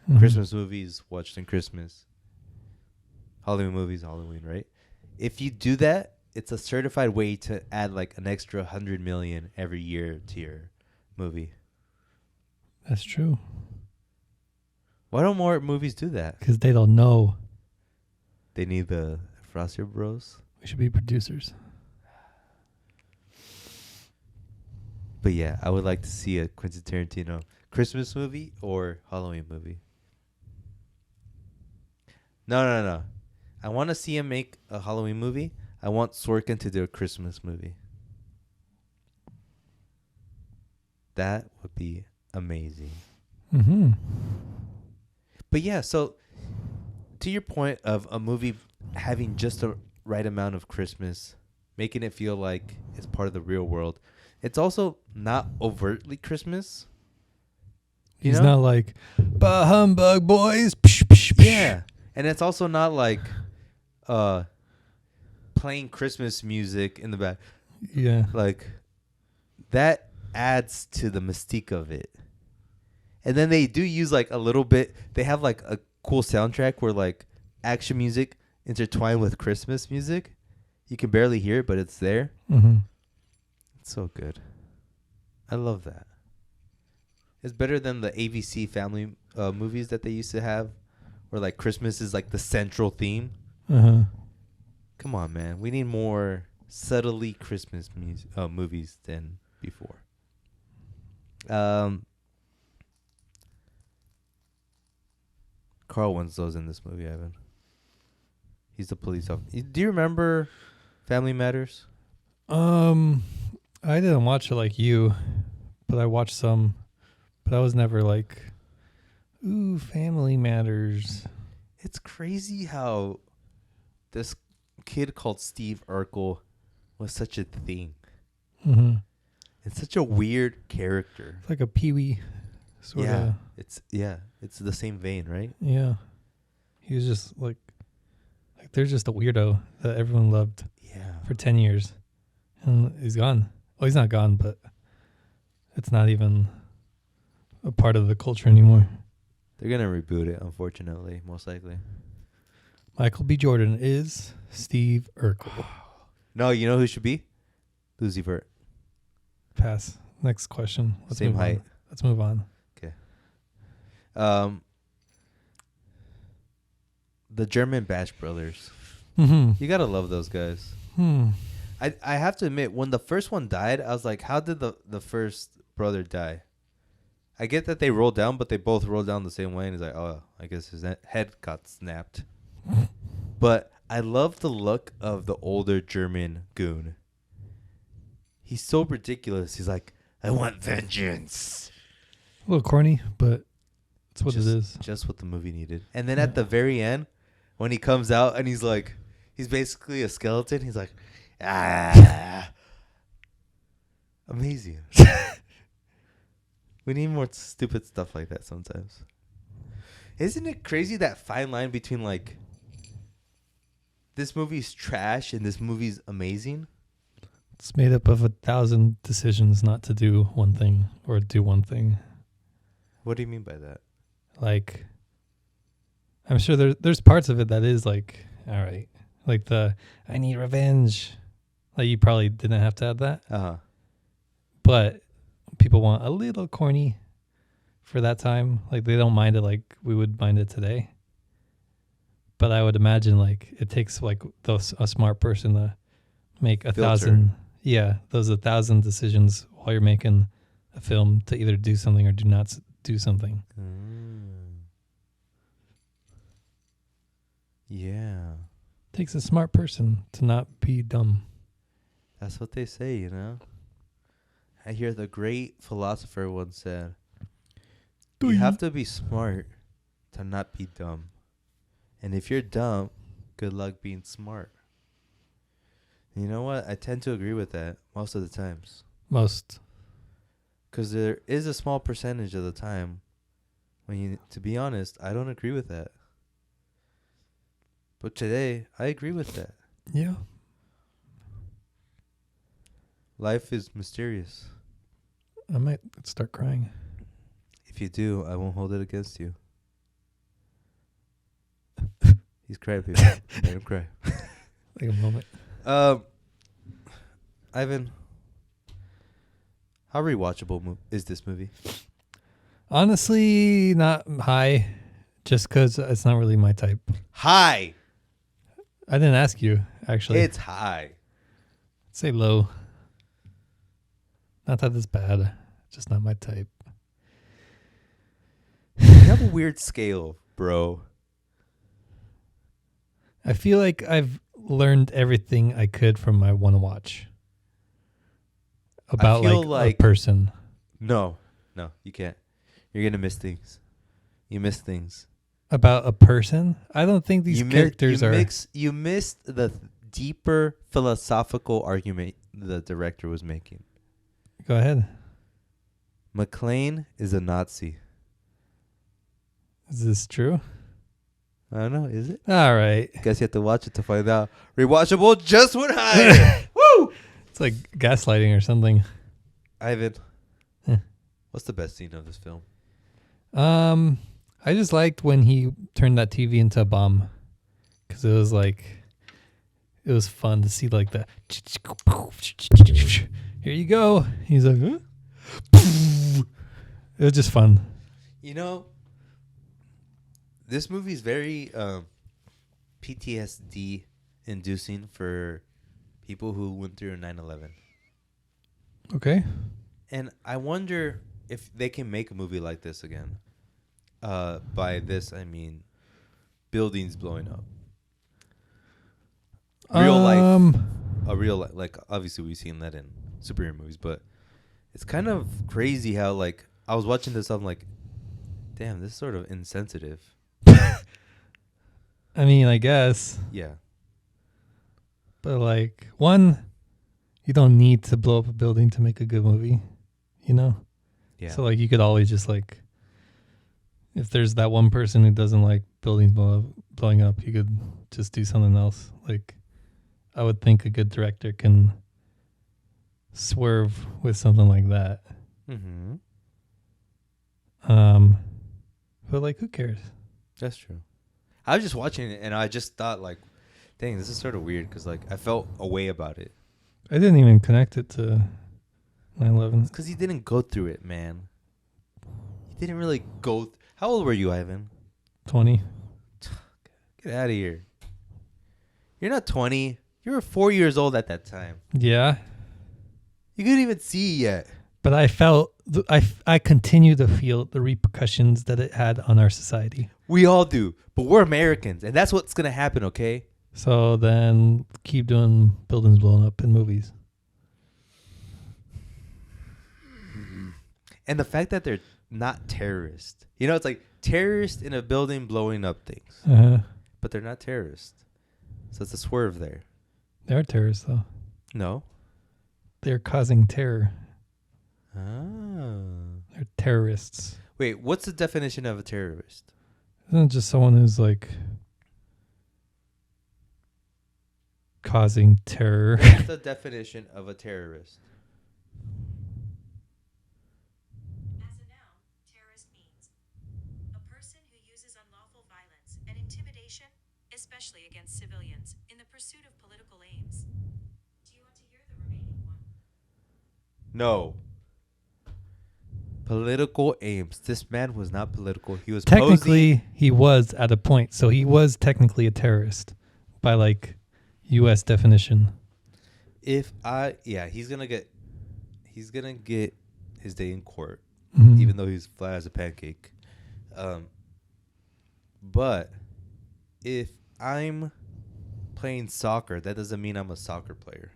Mhm. Christmas movies watched in Christmas. Halloween movies, Halloween, right? If you do that, it's a certified way to add like an extra 100 million every year to your movie. That's true. Why don't more movies do that? Because they don't know. They need the Frostier Bros. We should be producers. But yeah, I would like to see a Quentin Tarantino Christmas movie or Halloween movie. No. I want to see him make a Halloween movie. I want Sorkin to do a Christmas movie. That would be amazing. Mm-hmm. But yeah, so to your point of a movie having just the right amount of Christmas, making it feel like it's part of the real world, it's also not overtly Christmas. You He's know? not like, bah humbug, boys. Psh, psh, psh. Yeah. And it's also not like playing Christmas music in the back. Yeah. Like, that adds to the mystique of it. And then they do use like a little bit. They have like a cool soundtrack where like action music intertwined with Christmas music. You can barely hear it, but it's there. Mm-hmm. It's so good. I love that. It's better than the AVC family movies that they used to have, where like Christmas is like the central theme. Uh-huh. Come on, man. We need more subtly Christmas movies than before. Carl Winslow's in this movie, Ivan. He's the police officer. Do you remember Family Matters? I didn't watch it like you, but I watched some. But I was never like, ooh, Family Matters. It's crazy how this kid called Steve Urkel was such a thing. Mm-hmm. It's such a weird character. It's like a Pee-wee sort of. It's the same vein, right? Yeah. He was just like they're just a weirdo that everyone loved Yeah. for 10 years. And he's gone. Well, he's not gone, but it's not even a part of the culture anymore. They're gonna reboot it, unfortunately, most likely. Michael B. Jordan is Steve Urkel. No, you know who should be? Lucy Vert. Pass. Next question. Same move height. On. Let's move on. The German Bash Brothers. Mm-hmm. You gotta love those guys. I have to admit, when the first one died, I was like, how did the first brother die? I get that they rolled down, but they both rolled down the same way. And he's like, oh, I guess his head got snapped. But I love the look of the older German goon. He's so ridiculous. He's like, I want vengeance. A little corny, but it's what just, it is. Just what the movie needed. And then at the very end, when he comes out and he's like, he's basically a skeleton. He's like, ah. Amazing. We need more stupid stuff like that sometimes. Isn't it crazy, that fine line between like, this movie's trash and this movie's amazing? It's made up of 1,000 decisions not to do one thing or do one thing. What do you mean by that? Like, I'm sure there's parts of it that is like, all right, like I need revenge. Like you probably didn't have to have that, but people want a little corny for that time. Like they don't mind it like we would mind it today. But I would imagine like it takes like a smart person to make 1,000. Yeah, those 1,000 decisions while you're making a film to either do something or do not do something. Yeah. Takes a smart person to not be dumb. That's what they say, you know? I hear the great philosopher once said, you have to be smart to not be dumb. And if you're dumb, good luck being smart. You know what? I tend to agree with that most of the times. Most. Because there is a small percentage of the time when you, to be honest, I don't agree with that. But today, I agree with that. Yeah. Life is mysterious. I might start crying. If you do, I won't hold it against you. He's crying, people. Let him cry. Like a moment. Ivan, how rewatchable is this movie? Honestly, not high, just because it's not really my type. High. I didn't ask you, actually. It's high. Say low. Not that it's bad, just not my type. You have a weird scale, bro. I feel like I've learned everything I could from my one watch about like a person. No, you can't. You're gonna miss things. You miss things about a person. I don't think these characters are. You missed the deeper philosophical argument the director was making. Go ahead. McClane is a Nazi. Is this true? I don't know. Is it? All right. Guess you have to watch it to find out. Rewatchable just went higher. Woo! It's like gaslighting or something. Ivan, what's the best scene of this film? I just liked when he turned that TV into a bomb, because it was fun to see like the. Here you go. He's like, huh? It was just fun. You know, this movie is very PTSD inducing for people who went through 9/11. Okay. And I wonder if they can make a movie like this again. By this, I mean buildings blowing up. Real life. Like, obviously we've seen that in superhero movies, but it's kind of crazy how, like, I was watching this, I'm like, damn, this is sort of insensitive. I mean, I guess. Yeah. But, like, one, you don't need to blow up a building to make a good movie, you know? Yeah. So, like, you could always just, like, if there's that one person who doesn't like buildings blowing up, you could just do something else. Like, I would think a good director can swerve with something like that. Mm-hmm. But, like, who cares? That's true. I was just watching it, and I just thought, like, dang, this is sort of weird, because, like, I felt a way about it. I didn't even connect it to 9/11. It's because you didn't go through it, man. You didn't really go... How old were you, Ivan? 20. Get out of here. You're not 20. You were 4 years old at that time. Yeah. You couldn't even see yet. But I felt... I continue to feel the repercussions that it had on our society. We all do. But we're Americans, and that's what's going to happen, okay? So then keep doing buildings blowing up in movies. And the fact that they're not terrorists. You know, it's like terrorists in a building blowing up things. Uh-huh. But they're not terrorists. So it's a swerve there. They are terrorists, though. No. They're causing terror. Ah. They're terrorists. Wait, what's the definition of a terrorist? Isn't it just someone who's, like, causing terror. What's the definition of a terrorist? As a noun, terrorist means a person who uses unlawful violence and intimidation, especially against civilians, in the pursuit of political aims. Do you want to hear the remaining one? No. Political aims. This man was not political. He was Technically, he was at a point. So he was technically a terrorist by like U.S. definition. He's gonna get his day in court, Mhm. even though he's flat as a pancake. But if I'm playing soccer, that doesn't mean I'm a soccer player.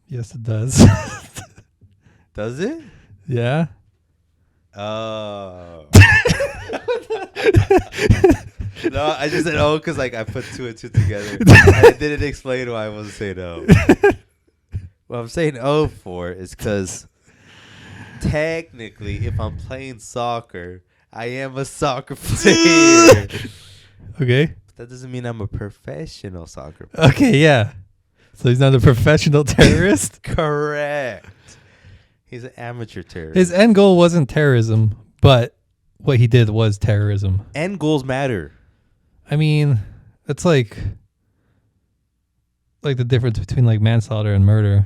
Yes, it does. Does it? Yeah. Oh. No, I just said because like I put two and two together. I didn't explain why I wasn't saying O. What I'm saying O for is because technically, if I'm playing soccer, I am a soccer player. Okay. But that doesn't mean I'm a professional soccer player. Okay, yeah. So he's not a professional terrorist? Correct. He's an amateur terrorist. His end goal wasn't terrorism, but what he did was terrorism. End goals matter. I mean, it's like the difference between like manslaughter and murder.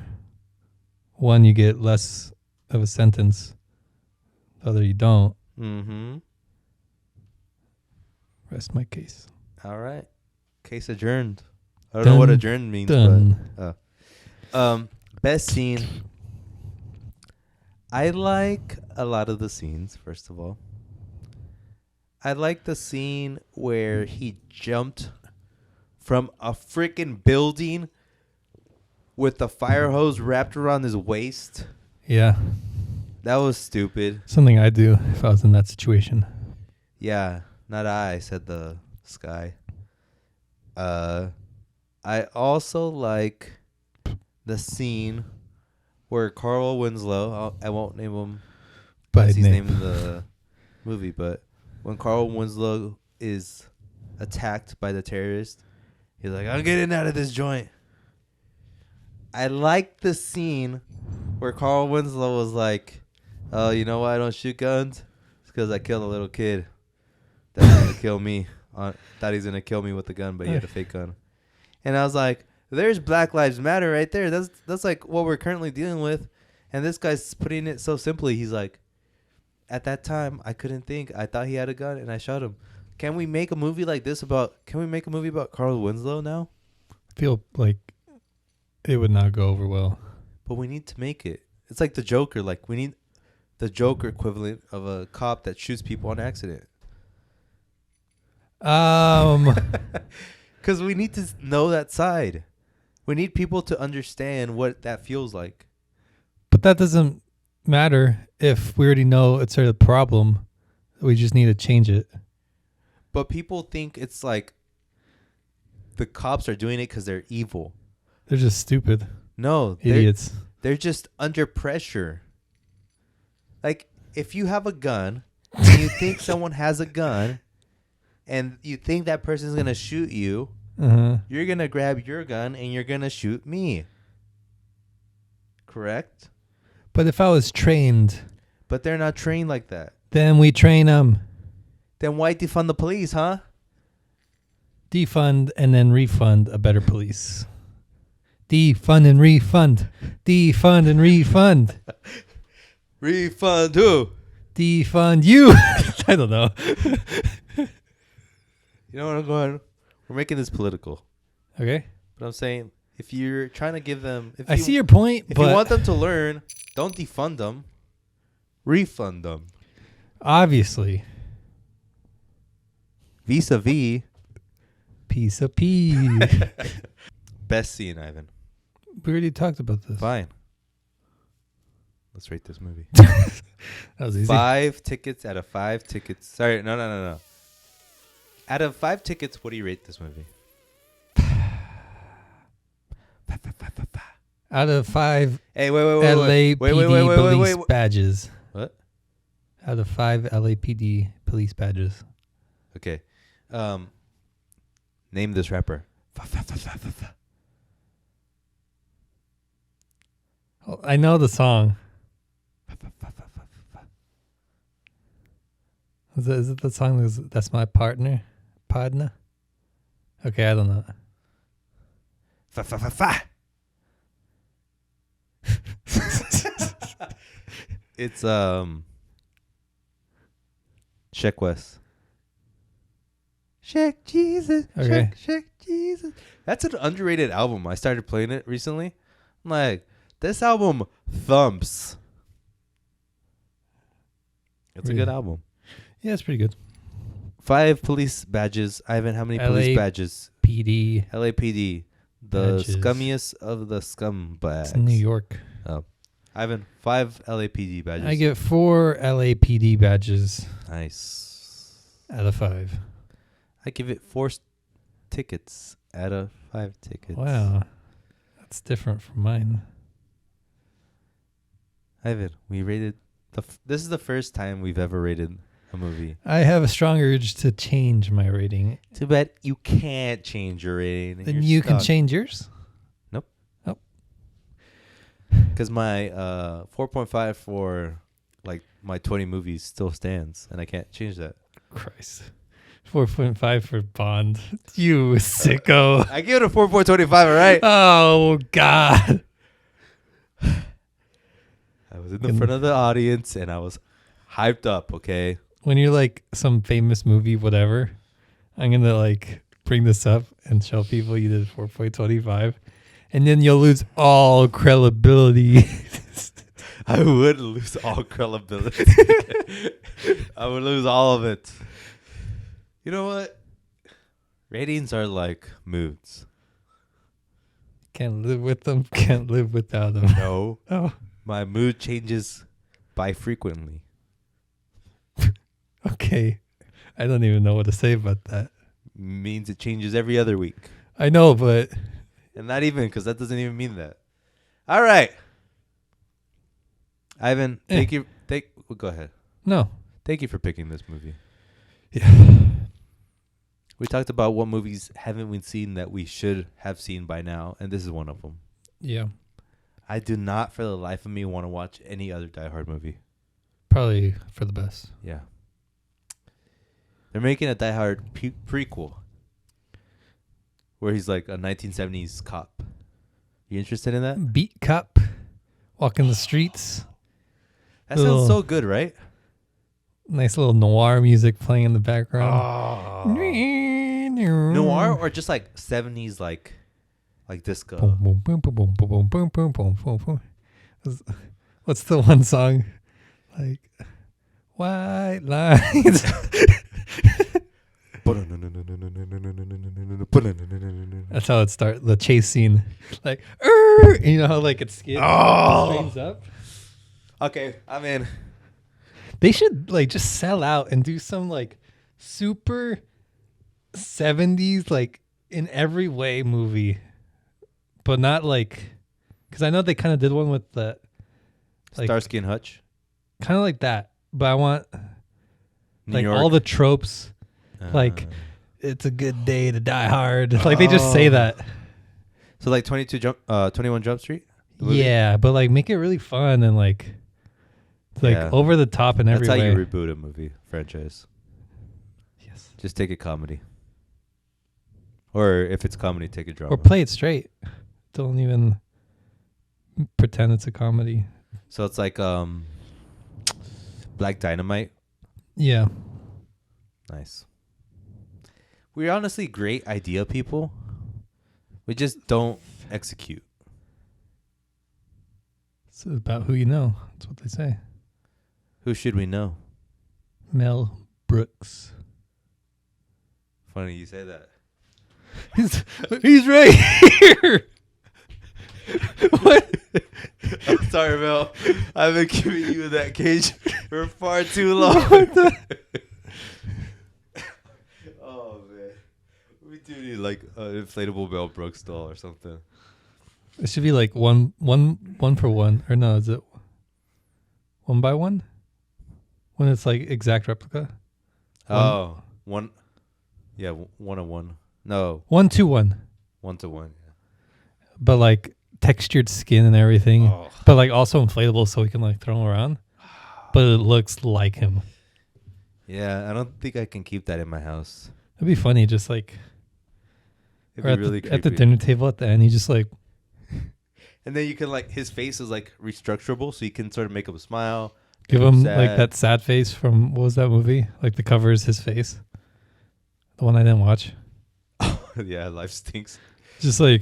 One, you get less of a sentence. The other, you don't. Mm-hmm. Rest my case. All right. Case adjourned. I don't know what adjourned means, Done. but best scene. I like a lot of the scenes, first of all. I like the scene where he jumped from a freaking building with the fire hose wrapped around his waist. Yeah. That was stupid. Something I'd do if I was in that situation. Yeah, not I, said the sky. I also like the scene where Carl Winslow, I won't name him By as he's name. named in the movie, but when Carl Winslow is attacked by the terrorist, he's like, I'm getting out of this joint. I like the scene where Carl Winslow was like, oh, you know why I don't shoot guns? It's because I killed a little kid that was going to kill me. Thought he's going to kill me with a gun, but he had a fake gun. And I was like, there's Black Lives Matter right there. That's like what we're currently dealing with. And this guy's putting it so simply. He's like, at that time, I couldn't think. I thought he had a gun, and I shot him. Can we make a movie like this can we make a movie about Carl Winslow now? I feel like it would not go over well. But we need to make it. It's like the Joker. Like, we need the Joker equivalent of a cop that shoots people on accident. Because we need to know that side. We need people to understand what that feels like. But that doesn't matter if we already know it's a problem. We just need to change it. But people think it's like the cops are doing it because they're evil. They're just stupid. No. Idiots. They're just under pressure. Like, if you have a gun and you think someone has a gun and you think that person's going to shoot you, you're going to grab your gun and you're going to shoot me. Correct? But if I was trained, But they're not trained like that. then we train them. Then why defund the police, huh? Defund and then refund a better police. Defund and refund. Defund and refund. Refund who? Defund you. I don't know. You know what I'm going? We're making this political. Okay. But I'm saying, if you're trying to give them... I see your point, If but you want them to learn, don't defund them. Refund them. obviously, Vis-a-vis. piece of pea. Best scene, Ivan. We already talked about this. Fine. Let's rate this movie. That was easy. 5 tickets out of 5 tickets. Sorry, no. Out of 5 tickets, what do you rate this movie? Out of 5 Hey, LAPD police badges. What? Out of 5 LAPD police badges. Okay. Name this rapper. Well, I know the song. Is it the song that's my partner? Partner? Okay, I don't know. Fa fa fa fa. It's Sheck West. Sheck Jesus. Okay. Sheck Jesus. That's an underrated album. I started playing it recently. I'm like, this album thumps. It's a good album. Yeah, it's pretty good. 5 police badges. Ivan, how many police badges? PD. LAPD. The Badges. scummiest of the scumbags. It's in New York. Oh. Ivan, 5 LAPD badges. I get 4 LAPD badges Nice. out of 5. I give it 4 tickets out of 5 tickets. Wow. That's different from mine. Ivan, we rated... this is the first time we've ever rated a movie. I have a strong urge to change my rating. Too bad you can't change your rating. Then you can change yours? Nope. Nope. Because my 4.5 for like my 20 movies still stands, and I can't change that. Christ. 4.5 for Bond. You sicko. I give it a 4.25, all right? Oh, God. I was in the front of the audience, and I was hyped up, okay? When you're like some famous movie, whatever, I'm going to like bring this up and show people you did 4.25, and then you'll lose all credibility. I would lose all credibility. I would lose all of it. You know what? Ratings are like moods. Can't live with them, can't live without them. No. Oh, My mood changes by frequently. okay. I don't even know what to say about that. Means it changes every other week. I know, but And not even, because that doesn't even mean that. All right. Ivan, go ahead. no. Thank you for picking this movie. Yeah. We talked about what movies haven't we seen that we should have seen by now, and this is one of them. Yeah. I do not, for the life of me, want to watch any other Die Hard movie. Probably for the best. Yeah. They're making a Die Hard prequel where he's like a 1970s cop. You interested in that? Beat cop. Walking the streets. That sounds so good, right? Nice little noir music playing in the background. Oh. Noir or just like 70s like disco? Boom, boom, boom, boom, boom, boom, boom, boom, boom, boom, boom. What's the one song? Like white lines. That's how it starts. The chase scene, like, you know how like it skips, strains up. Okay, I'm in. They should like just sell out and do some like super 70s like in every way movie, but not like, because I know they kind of did one with the like, Starsky and Hutch, kind of like that. But I want New like York. all the tropes, like it's a good day to die hard. Like they just say that. So like 21 Jump Street. The movie? Yeah, but like make it really fun and like over the top in every That's how way. you reboot a movie franchise. Yes. Just take it comedy. Or if it's comedy, take it drama. Or play it straight. Don't even pretend it's a comedy. So it's like Black Dynamite. Yeah. Nice. We're honestly great idea people. We just don't execute. It's about who you know. That's what they say. Who should we know? Mel Brooks. Funny you say that. He's right here. What? I'm sorry, Mel. I've been keeping you in that cage for far too long. Oh, man. We do need like an inflatable Mel Brooks doll or something. It should be like one for one. Or no, is it 1 by 1? When it's like exact replica? Oh, one. Yeah, 1-on-1. No, 1 to 1. 1-to-1. Yeah. But like textured skin and everything, Oh. but like also inflatable so we can like throw him around. But it looks like him. Yeah, I don't think I can keep that in my house. It'd be funny, just like It'd or be at, really the, at the creepy. dinner table at the end, he just like And then you can like his face is like restructurable, so you can sort of make him a smile. give make him sad. like that sad face from what was that movie? Like the cover is his face. The one I didn't watch. Yeah, life stinks. Just like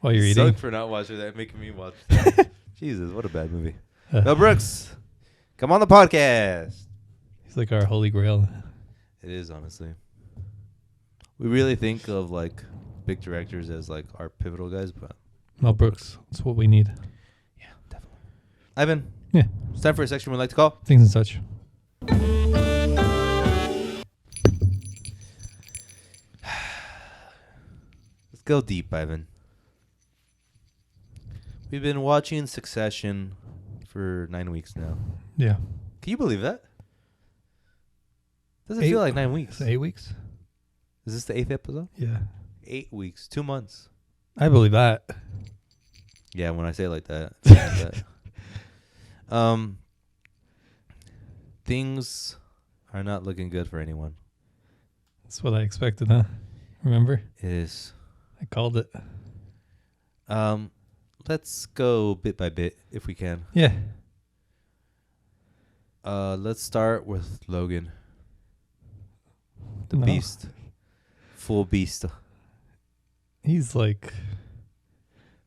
while you're eating. Suck for not watching that, making me watch that. Jesus, what a bad movie. Mel Brooks, come on the podcast. He's like our holy grail. It is, honestly. We really think of like big directors as like our pivotal guys, but Mel Brooks. That's what we need. yeah, definitely. Ivan, Yeah. it's time for a section we like to call. Things and such. Let's go deep, Ivan. We've been watching Succession for 9 weeks now. Yeah. Can you believe that? Doesn't Eight- feel like 9 weeks. 8 weeks? Is this the 8th episode? Yeah. 8 weeks, 2 months. I believe that. Yeah, when I say it like that. It's like that. Things are not looking good for anyone. That's what I expected, huh? Remember? It is. I called it. Let's go bit by bit if we can. Yeah. Let's start with Logan. The No. beast. Full beast. He's like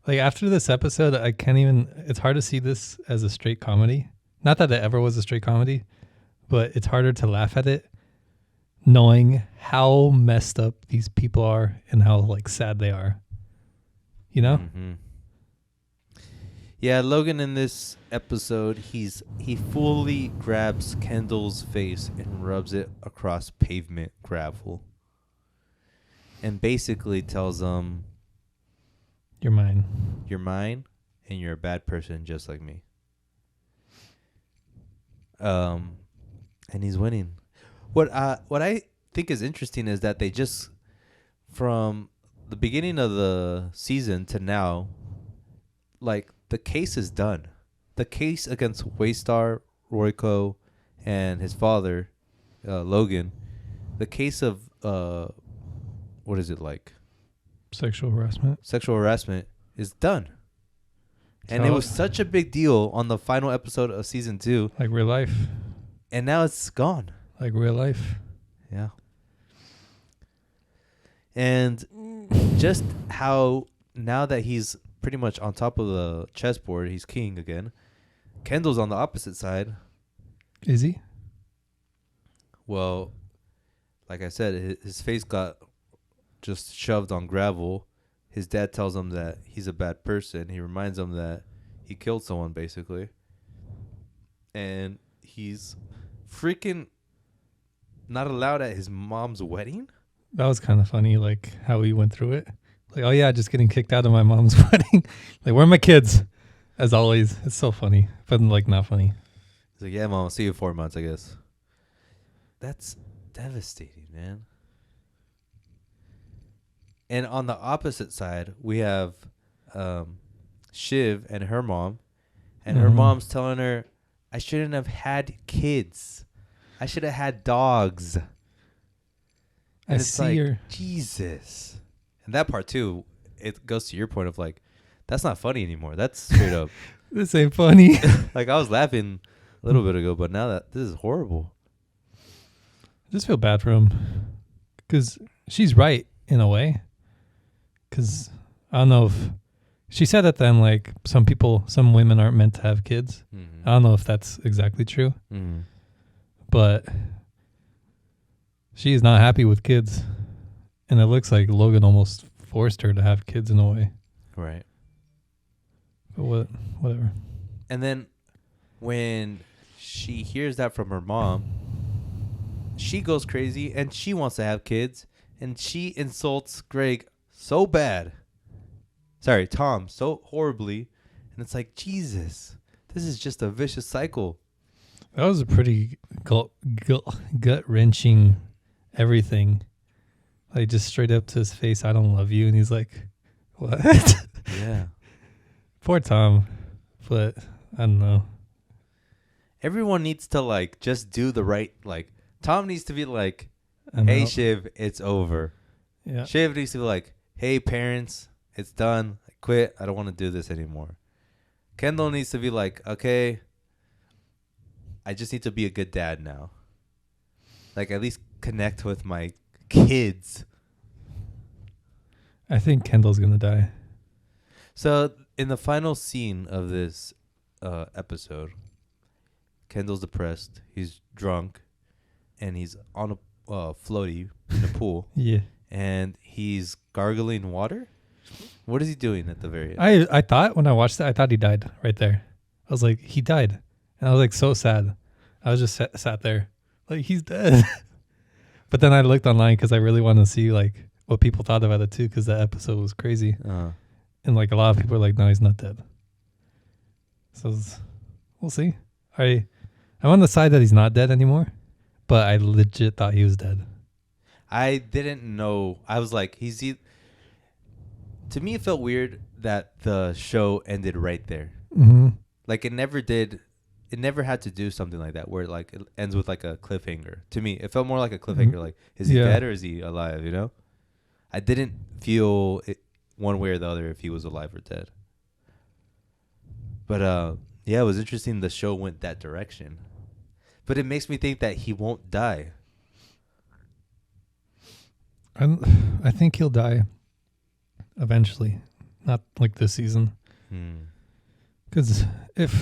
after this episode, I can't even, it's hard to see this as a straight comedy. Not that it ever was a straight comedy, but it's harder to laugh at it knowing how messed up these people are and how like sad they are. You know? Mm-hmm. Yeah, Logan in this episode, he fully grabs Kendall's face and rubs it across pavement gravel. And basically tells him, You're mine. you're mine and you're a bad person just like me. And he's winning. What I think is interesting is that they just, from the beginning of the season to now, like, the case is done. The case against Waystar, Royco, and his father, Logan, the case of, what is it like? Sexual harassment. Sexual harassment is done. And it So- was such a big deal on the final episode of season 2. Like real life. And now it's gone. Like real life. Yeah. And just how now that he's pretty much on top of the chessboard, he's king again. Kendall's on the opposite side. Is he? Well, like I said, his face got just shoved on gravel. His dad tells him that he's a bad person. He reminds him that he killed someone, basically. And he's freaking not allowed at his mom's wedding? That was kind of funny, like how he went through it. Like, oh yeah, just getting kicked out of my mom's wedding. Like, where are my kids? As always, it's so funny, but like not funny. He's like, yeah, Mom, I'll see you in 4 months, I guess. That's devastating, man. And on the opposite side, we have Shiv and her mom. And her Mhm. mom's telling her, I shouldn't have had kids. I should have had dogs. I And it's see like, your Jesus. And that part, too, it goes to your point of, like, that's not funny anymore. That's straight up. this ain't funny. Like, I was laughing a little bit ago, but now that this is horrible. I just feel bad for him because she's right in a way. Because I don't know if she said at the end, like some women aren't meant to have kids. Mm-hmm. I don't know if that's exactly true, Mm-hmm. but she is not happy with kids. And it looks like Logan almost forced her to have kids in a way. Right. But whatever. And then when she hears that from her mom, she goes crazy and she wants to have kids. And she insults Greg so bad. Sorry, Tom, so horribly. And it's like, Jesus, this is just a vicious cycle. That was a pretty gut-wrenching everything. Like, just straight up to his face, I don't love you. And he's like, what? Yeah. Poor Tom. But I don't know. Everyone needs to like just do the right. Like Tom needs to be like, I'm "Hey out. Shiv, it's over." Yeah. Shiv needs to be like, "Hey parents, it's done. I quit. I don't want to do this anymore." Kendall needs to be like, "Okay, I just need to be a good dad now. Like at least connect with my kids." I think Kendall's gonna die. So in the final scene of this episode, Kendall's depressed. He's drunk, and he's on a floaty in a pool, Yeah. and he's gargling water. What is he doing at the very end? I thought when I watched that, I thought he died right there. I was like, he died. And I was like so sad. I was just sat there like, he's dead. But then I looked online because I really wanted to see like what people thought about it too, because that episode was crazy. And like a lot of people are like, no, he's not dead. So we'll see. I'm on the side that he's not dead anymore, but I legit thought he was dead. I didn't know. I was like, to me, it felt weird that the show ended right there. Mm-hmm. Like it never did. It never had to do something like that where like it ends with like a cliffhanger. To me, it felt more like a cliffhanger. Like, is he dead or is he alive? You know, I didn't feel it one way or the other if he was alive or dead. But yeah, it was interesting. The show went that direction, but it makes me think that he won't die. I think he'll die eventually, not like this season. Because if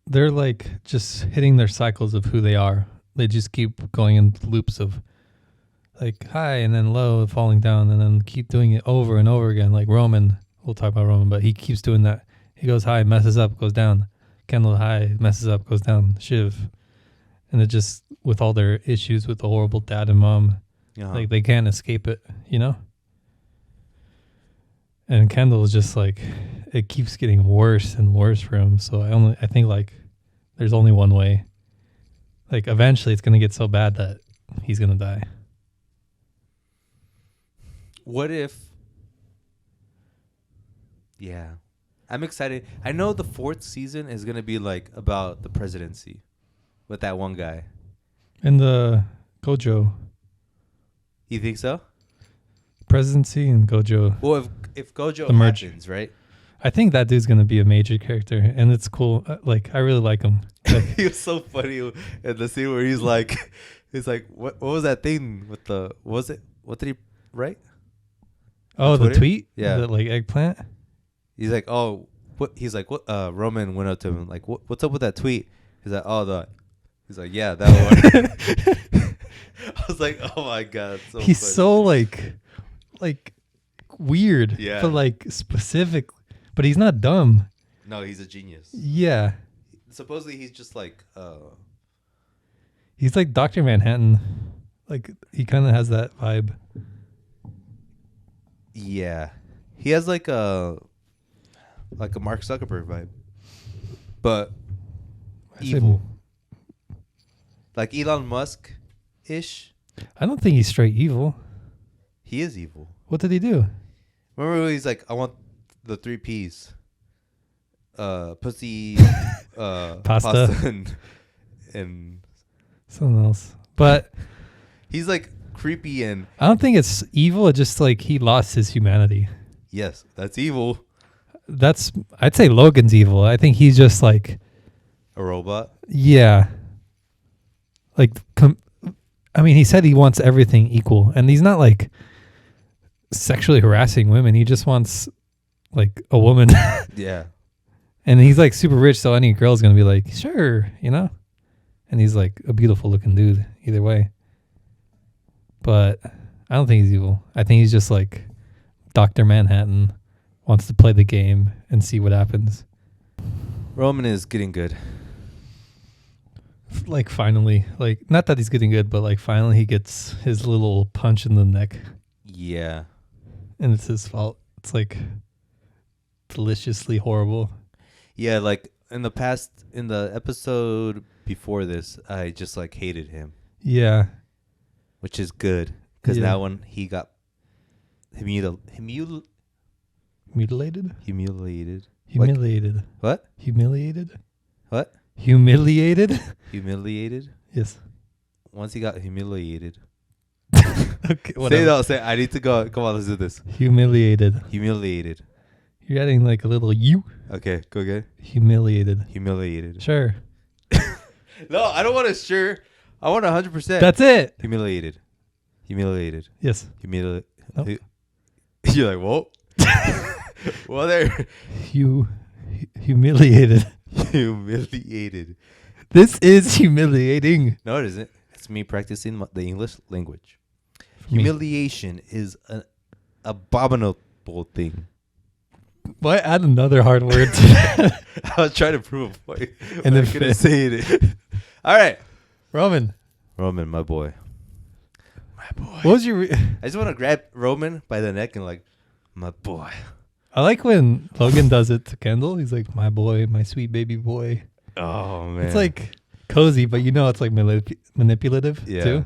they're like just hitting their cycles of who they are, they just keep going in loops of like high and then low, falling down, and then keep doing it over and over again. Like Roman, we'll talk about Roman, but he keeps doing that. He goes high, messes up, goes down. Kendall high, messes up, goes down. Shiv. And it just, with all their issues with the horrible dad and mom, like they can't escape it, you know? And Kendall is just like, it keeps getting worse and worse for him. So I think like there's only one way. Like eventually it's going to get so bad that he's going to die. What if? Yeah, I'm excited. I know the 4th season is going to be like about the presidency with that one guy. And the Gojo. You think so? Presidency and Gojo. Well, if Gojo merge. happens, right? I think that dude's going to be a major character, and it's cool. Like, I really like him. Like, He was so funny in the scene where he's like, what was that thing with what did he write? oh, the Twitter? tweet? Yeah. The, like, eggplant? He's like, oh, what? He's like, what? Roman went up to him like, what's up with that tweet? He's like, he's like, yeah, that one. I was like, oh my God. So He's funny. so, like weird. Yeah. But, like, specific. But he's not dumb. No, he's a genius. Yeah. Supposedly he's just like, He's like Dr. Manhattan. Like, he kind of has that vibe. yeah, he has like a Mark Zuckerberg vibe, but I say- evil, like Elon Musk ish. I don't think he's straight evil. He is evil. What did he do? Remember when he's like, I want the 3 P's. Pussy, Pasta. and Something else. But he's like creepy and I don't think it's evil. It's just like he lost his humanity. yes, that's evil. I'd say Logan's evil. I think he's just like, A robot. yeah. Like, I mean, he said he wants everything equal, and he's not like sexually harassing women. He just wants like a woman. Yeah. And he's like super rich, so any girl's gonna be like, sure, you know? And he's like a beautiful looking dude either way. But I don't think he's evil. I think he's just like Dr. Manhattan, wants to play the game and see what happens. Roman is getting good. Like finally, like not that he's getting good, but like finally he gets his little punch in the neck, Yeah. and it's his fault. It's like deliciously horrible. Yeah, like in the episode before this, I just like hated him, Yeah. which is good because Yeah. now when Mutilated? Humiliated. Humiliated. What? Humiliated? What? Humiliated? Humiliated. Yes. Once he got humiliated. Okay, whatever. Say. I need to go. Come on, let's do this. Humiliated. Humiliated. You're adding like a little you. Okay, go again. Humiliated. Humiliated. Sure. No, I don't want to sure. I want 100%. That's it. Humiliated. Humiliated. Yes. Humiliated. Nope. You're like, whoa. Well, there. Humiliated. Humiliated. This is humiliating. No, it isn't. It's me practicing the English language. For me. Humiliation is an abominable thing. Why add another hard word to that? I was trying to prove a point. And And I then couldn't say it. All right. Roman. Roman, my boy. What was your... I just want to grab Roman by the neck and like, my boy. I like when Logan does it to Kendall. He's like, my boy, my sweet baby boy. Oh, man. It's like cozy, but you know it's like manipulative Yeah. too.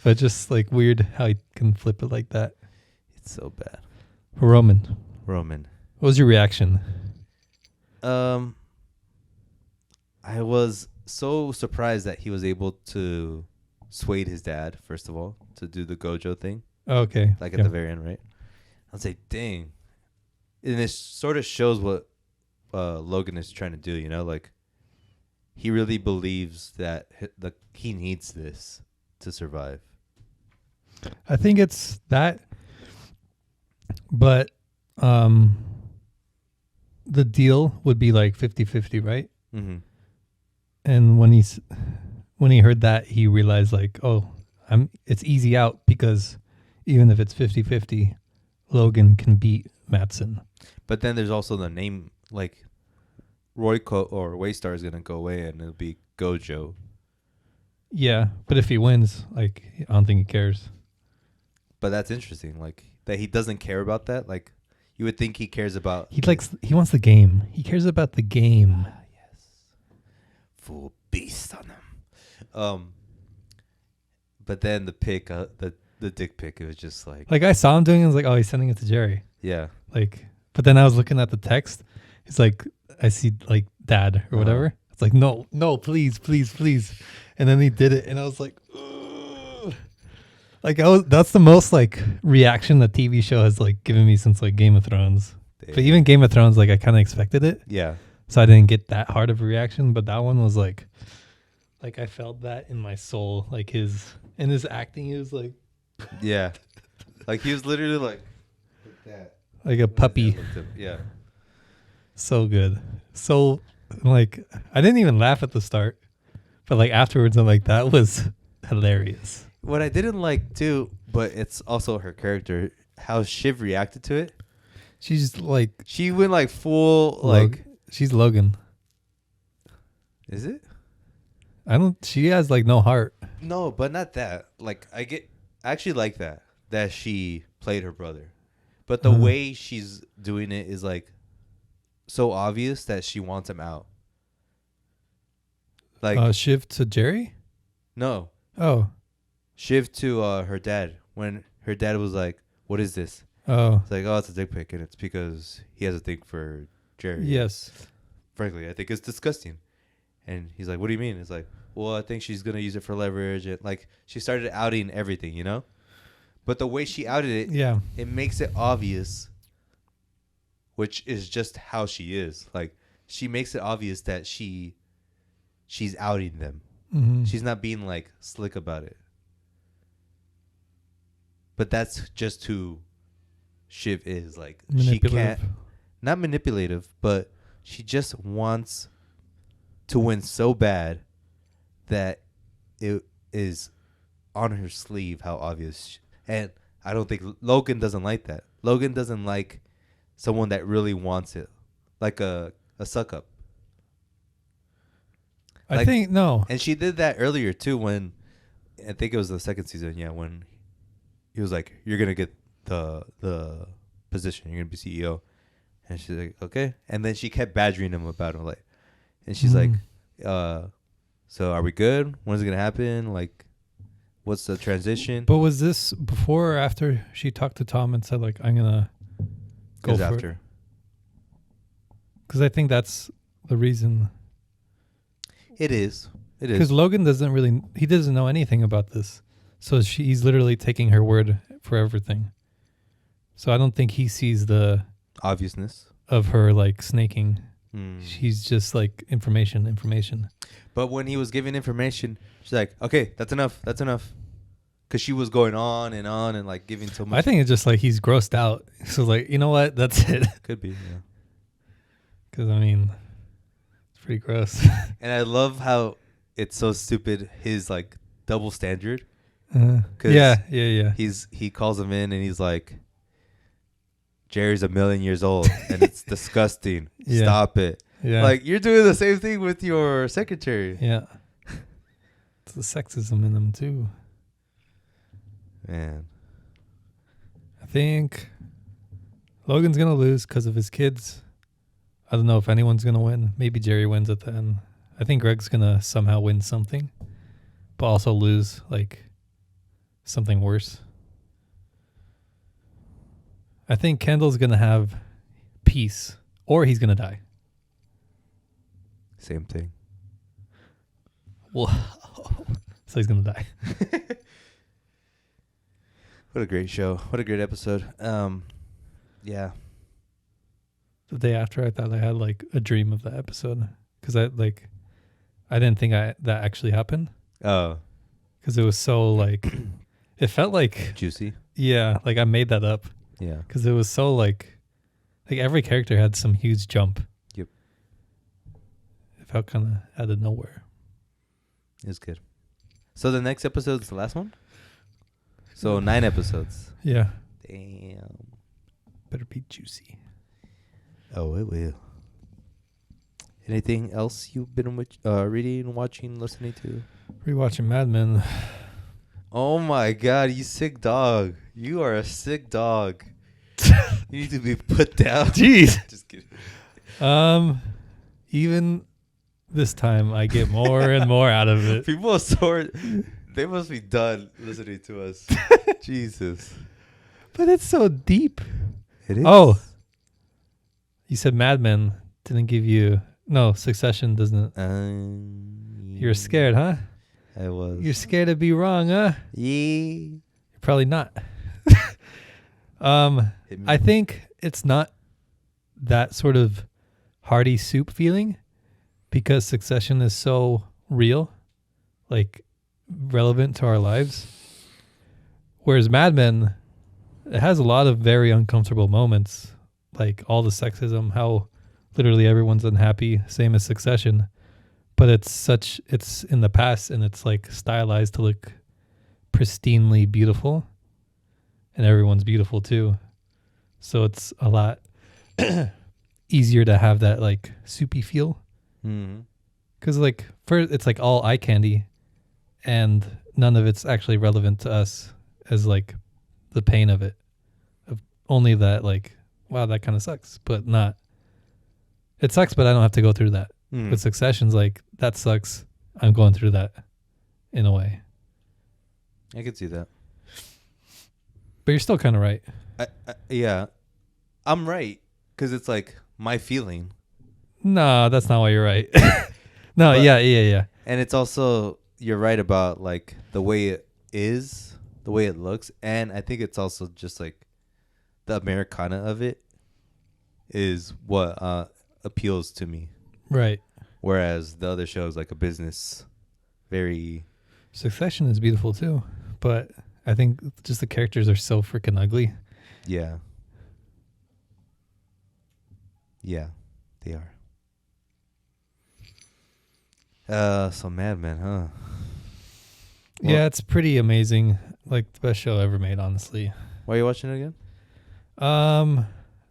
But just like weird how he can flip it like that. It's so bad. Roman, Roman. what was your reaction? I was so surprised that he was able to sway his dad, first of all, to do the Gojo thing. Oh, okay. Like at Yeah. the very end, right? I was like, dang. And it sort of shows what Logan is trying to do, you know? Like, he really believes that he needs this to survive. I think it's that, but the deal would be like 50-50, right? Mm-hmm. And when he heard that, he realized like, oh, it's easy out because even if it's 50-50, Logan can beat Matson. But then there's also the name, like, Royko or Waystar is going to go away and it'll be Gojo. Yeah, but if he wins, like, I don't think he cares. But that's interesting, like, that he doesn't care about that. Like, you would think he cares about... He wants the game. He cares about the game. Yes. Full beast on him. But then the pic, the dick pic, it was just like... Like, I saw him doing it, I was like, oh, he's sending it to Jerry. Yeah. Like, but then I was looking at the text. It's like, I see, like, dad or whatever. It's like, no, please, please, please. And then he did it, and I was like, ugh. Like, that's the most, like, reaction the TV show has, like, given me since, like, Game of Thrones. Damn. But even Game of Thrones, like, I kind of expected it. Yeah. So I didn't get that hard of a reaction. But that one was, like, I felt that in my soul. Like, his acting, he was, like... Yeah. Like, he was literally, like that. Like a puppy. Yeah. So good. So, like, I didn't even laugh at the start. But, like, afterwards, I'm like, that was hilarious. What I didn't like, too, but it's also her character, how Shiv reacted to it. She's, like... She went, like, full, like... She's Logan. Is it? She has, like, no heart. No, but not that. Like, I actually like that she played her brother. But the way she's doing it is, like, so obvious that she wants him out. Like... Shiv to Jerry? No. Oh. Shiv to her dad. When her dad was like, what is this? Oh. It's like, oh, it's a dick pic, and it's because he has a thing for Jerry. Yes. Frankly, I think it's disgusting. And he's like, what do you mean? It's like, well, I think she's going to use it for leverage. And, like, she started outing everything, you know? But the way she outed it, Yeah. it makes it obvious, which is just how she is. Like, she makes it obvious that she's outing them. Mm-hmm. She's not being, like, slick about it. But that's just who Shiv is. Like, she can't... Not manipulative, but she just wants to win so bad that it is on her sleeve how obvious. And I don't think Logan doesn't like that. Logan doesn't like someone that really wants it, like a suck up. I think no. And she did that earlier too when I think it was the second season. Yeah, when he was like, "You're gonna get the position. You're gonna be CEO." And she's like, okay. And then she kept badgering him about it. Like, and she's like, so are we good? When is it going to happen? Like, What's the transition? But was this before or after she talked to Tom and said, like, I'm going to go for after. it? Because I think that's the reason. It is. Because Logan he doesn't know anything about this. So he's literally taking her word for everything. So I don't think he sees the obviousness of her, like, snaking. Mm. She's just like information. But when he was giving information, she's like, okay, that's enough. Because she was going on and like giving so much. I think it's just like he's grossed out. So like, you know what? That's it. Could be, yeah. Because I mean, it's pretty gross. And I love how it's so stupid. His like double standard. Yeah. He calls him in and he's like, Jerry's 1,000,000 years old and it's disgusting. Yeah. Stop it. Yeah. Like, you're doing the same thing with your secretary. Yeah. It's the sexism in them too. Man. I think Logan's going to lose because of his kids. I don't know if anyone's going to win. Maybe Jerry wins at the end. I think Greg's going to somehow win something, but also lose like something worse. I think Kendall's going to have peace or he's going to die. Same thing. Whoa. So he's going to die. What a great show. What a great episode. Yeah. The day after, I thought I had like a dream of that episode because I didn't think that actually happened. Oh. Because it was so like, it felt like juicy. Yeah, like I made that up. Yeah. Because it was so like every character had some huge jump. Yep. It felt kind of out of nowhere. It was good. So the next episode's the last one? So 9 episodes. Yeah. Damn. Better be juicy. Oh, it will. Anything else you've been reading, watching, listening to? Rewatching Mad Men. Oh my God, you sick dog. You are a sick dog. You need to be put down. Jeez. Just kidding. Even this time I get more and more out of it. People they must be done listening to us. Jesus. But it's so deep. It is. Oh. You said Mad Men didn't give you... No, Succession doesn't... You're scared, huh? I was. You're scared to be wrong, huh? Yeah. You're probably not. I think it's not that sort of hearty soup feeling because Succession is so real, like relevant to our lives. Whereas Mad Men, it has a lot of very uncomfortable moments, like all the sexism, how literally everyone's unhappy, same as Succession. But it's in the past and it's like stylized to look pristinely beautiful. And everyone's beautiful too. So it's a lot easier to have that like soupy feel. Mm-hmm. Because like first it's like all eye candy and none of it's actually relevant to us as like the pain of it. Of only that like, wow, that kind of sucks. But not. It sucks, but I don't have to go through that. Mm. But Succession's like, that sucks. I'm going through that in a way. I could see that. But you're still kind of right. Yeah. I'm right. Because it's like my feeling. No, that's not why you're right. No, but, yeah. And it's also, you're right about like the way it is, the way it looks. And I think it's also just like the Americana of it is what appeals to me. Right. Whereas the other show is like a business, very... Succession is beautiful too, but I think just the characters are so freaking ugly. Yeah. Yeah, they are. So Mad Men, huh? Well, yeah, it's pretty amazing. Like the best show ever made, honestly. Why are you watching it again?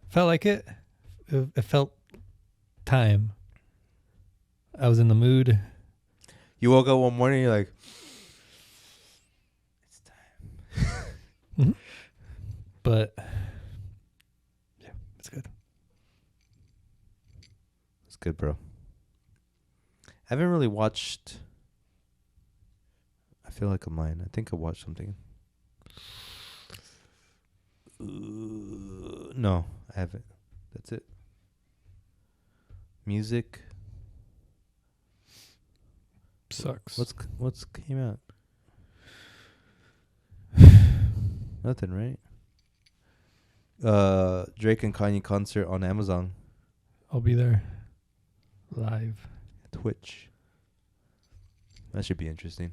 Felt like it. It felt time. I was in the mood. You woke up one morning, you're like, it's time. Mm-hmm. But yeah, it's good. It's good, bro. I haven't really watched. I feel like a mine. I think I watched something. No, I haven't. That's it. Music. Sucks. What's came out? Nothing, right? Drake and Kanye concert on Amazon, I'll be there live. Twitch. That should be interesting.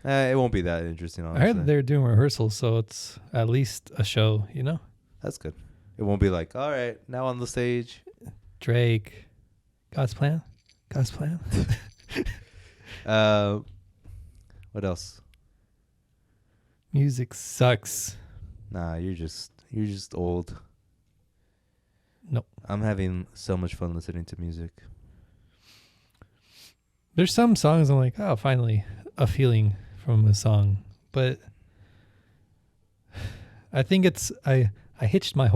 It won't be that interesting, I honestly. heard they're doing rehearsals, so it's at least a show, you know? That's good. It won't be like, all right, now on the stage. Drake. God's plan. God's plan. What else? Music sucks. Nah, you're just old. Nope. I'm having so much fun listening to music. There's some songs I'm like, oh, finally a feeling from a song. But I think it's I hitched my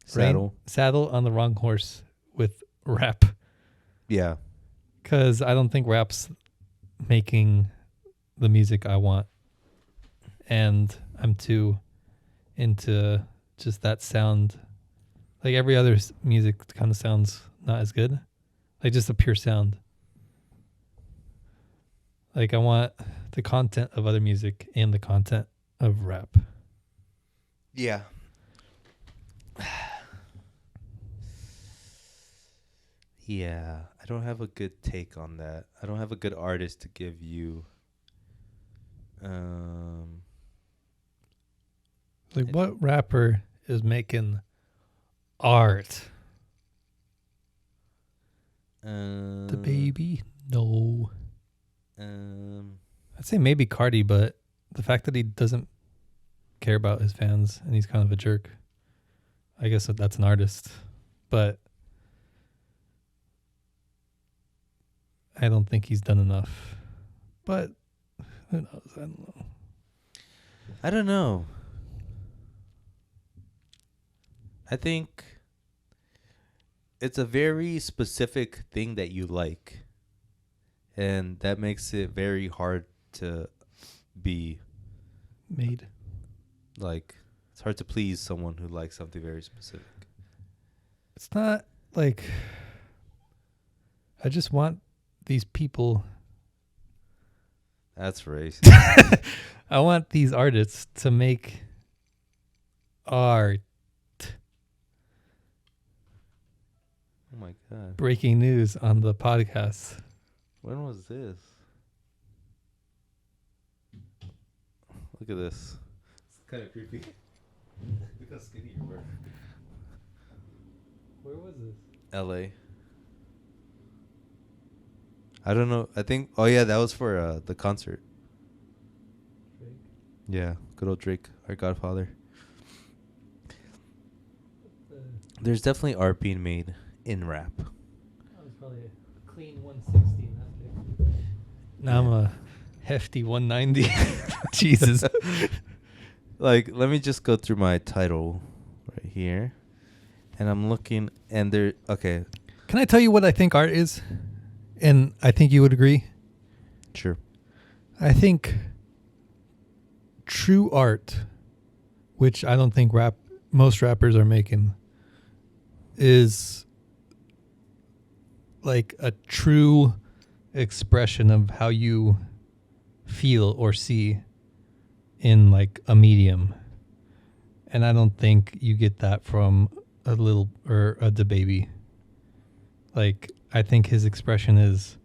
saddle on the wrong horse with rap. Yeah. Because I don't think rap's making the music I want. And I'm too into just that sound. Like every other music kind of sounds not as good. Like just a pure sound. Like I want the content of other music and the content of rap. Yeah. Yeah. I don't have a good take on that. I don't have a good artist to give you. Like what rapper is making art? The baby? No. I'd say maybe Cardi, but the fact that he doesn't care about his fans and he's kind of a jerk, I guess that's an artist. But I don't think he's done enough. But who knows? I don't know. I think it's a very specific thing that you like. And that makes it very hard to be Made. like, it's hard to please someone who likes something very specific. It's not like I just want these people. That's racist. I want these artists to make art. Oh my God. Breaking news on the podcast. When was this? Look at this. It's kind of creepy. Look how skinny you were. Where was this? LA. I don't know. I think. Oh yeah, that was for the concert. Drake? Yeah, good old Drake, our godfather. There's definitely art being made in rap. That was probably a clean 160 in that pic. Now I'm a hefty 190. Jesus. Like, let me just go through my title right here. And I'm looking, and there. Okay. Can I tell you what I think art is? And I think you would agree. Sure. I think true art, which I don't think most rappers are making, is like a true expression of how you feel or see in like a medium. And I don't think you get that from a DaBaby. Like, I think his expression is,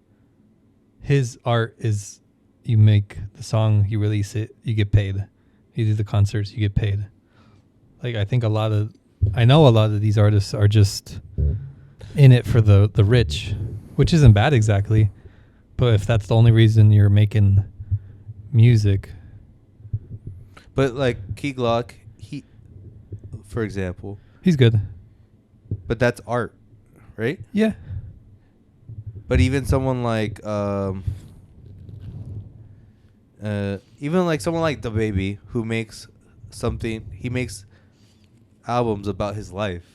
his art is, you make the song, you release it, you get paid. You do the concerts, you get paid. Like, I think I know a lot of these artists are just in it for the rich, which isn't bad exactly. But if that's the only reason you're making music. But like Key Glock, for example. He's good. But that's art, right? Yeah. But even someone like someone like DaBaby, who makes he makes albums about his life.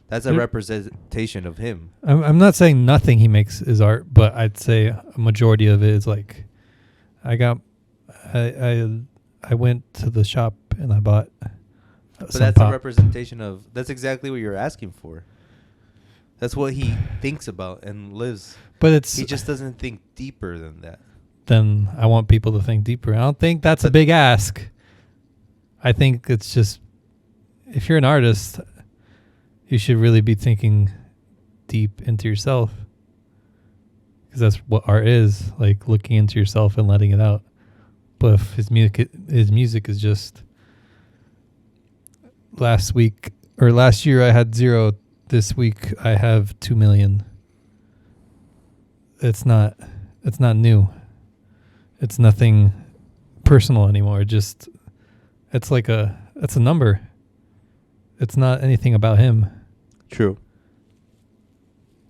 That's a representation of him. I'm not saying nothing he makes is art, but I'd say a majority of it is like I went to the shop and I bought But some that's a pop. representation of. That's exactly what you're asking for. That's what he thinks about and lives. But it's He just doesn't think deeper than that. then I want people to think deeper. I don't think that's a big ask. I think it's just if you're an artist, you should really be thinking deep into yourself. Because that's what art is, like looking into yourself and letting it out. But if his music is just last year I had 0. This week I have 2 million. It's not new. It's nothing personal anymore. It's a number. It's not anything about him. True.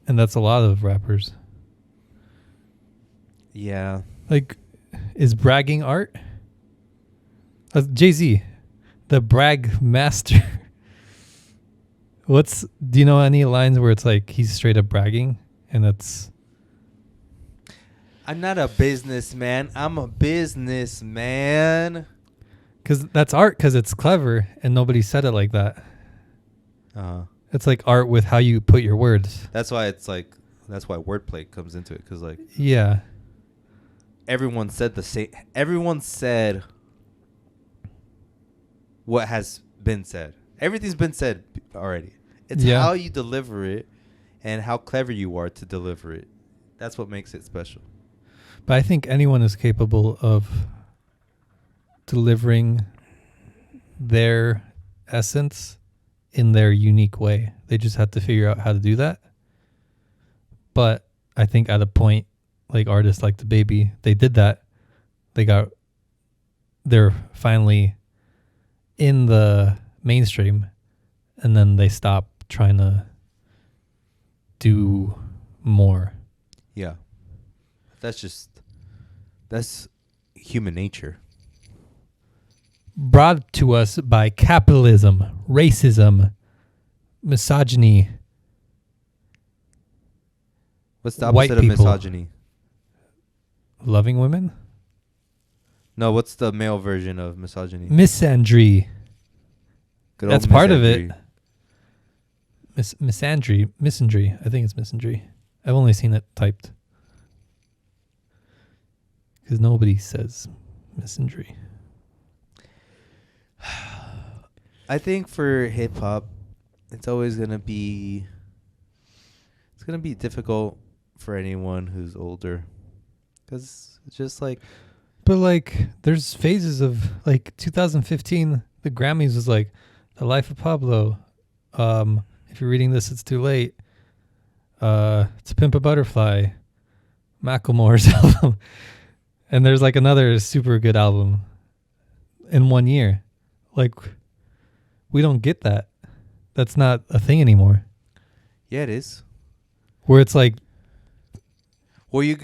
And that's a lot of rappers. Yeah. Like, is bragging art? Jay-Z, the brag master. Do you know any lines where it's like he's straight up bragging and that's... I'm not a businessman. I'm a businessman. Because that's art because it's clever and nobody said it like that. It's like art with how you put your words. That's why wordplay comes into it. Because like, Yeah. everyone said the same. Everyone said what has been said. Everything's been said already. It's how you deliver it and how clever you are to deliver it. That's what makes it special. But I think anyone is capable of delivering their essence in their unique way. They just have to figure out how to do that. But I think at a point, like artists like the Baby, they did that. They're finally in the mainstream, and then they stop trying to do more. Yeah. That's human nature. Brought to us by capitalism, racism, misogyny. What's the White opposite of people. misogyny? Loving women? No, what's the male version of misogyny? Misandry. Good old That's part of it. misandry. Misandry. I think it's misandry. I've only seen it typed. Because nobody says misandry. I think for hip hop, it's always gonna be difficult for anyone who's older, because it's just like. But like, there's phases of like 2015. The Grammys was like, "The Life of Pablo." If you're reading this, it's too late. "To Pimp a Butterfly," Macklemore's album, and there's like another super good album in 1 year. Like, we don't get that. That's not a thing anymore. Yeah, it is. Where it's like, well,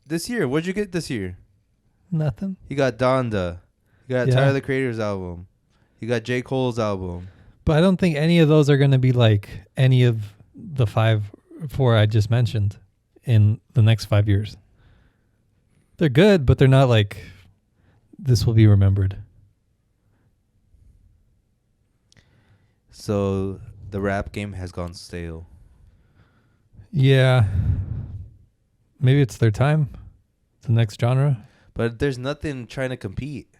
this year, what'd you get this year? nothing. You got Donda. You got Yeah. Tyler the Creator's album. You got J. Cole's album. But I don't think any of those are going to be like any of the 4 I just mentioned in the next 5 years. They're good, but they're not like, this will be remembered. So the rap game has gone stale. Yeah. Maybe it's their time. It's the next genre. But there's nothing trying to compete.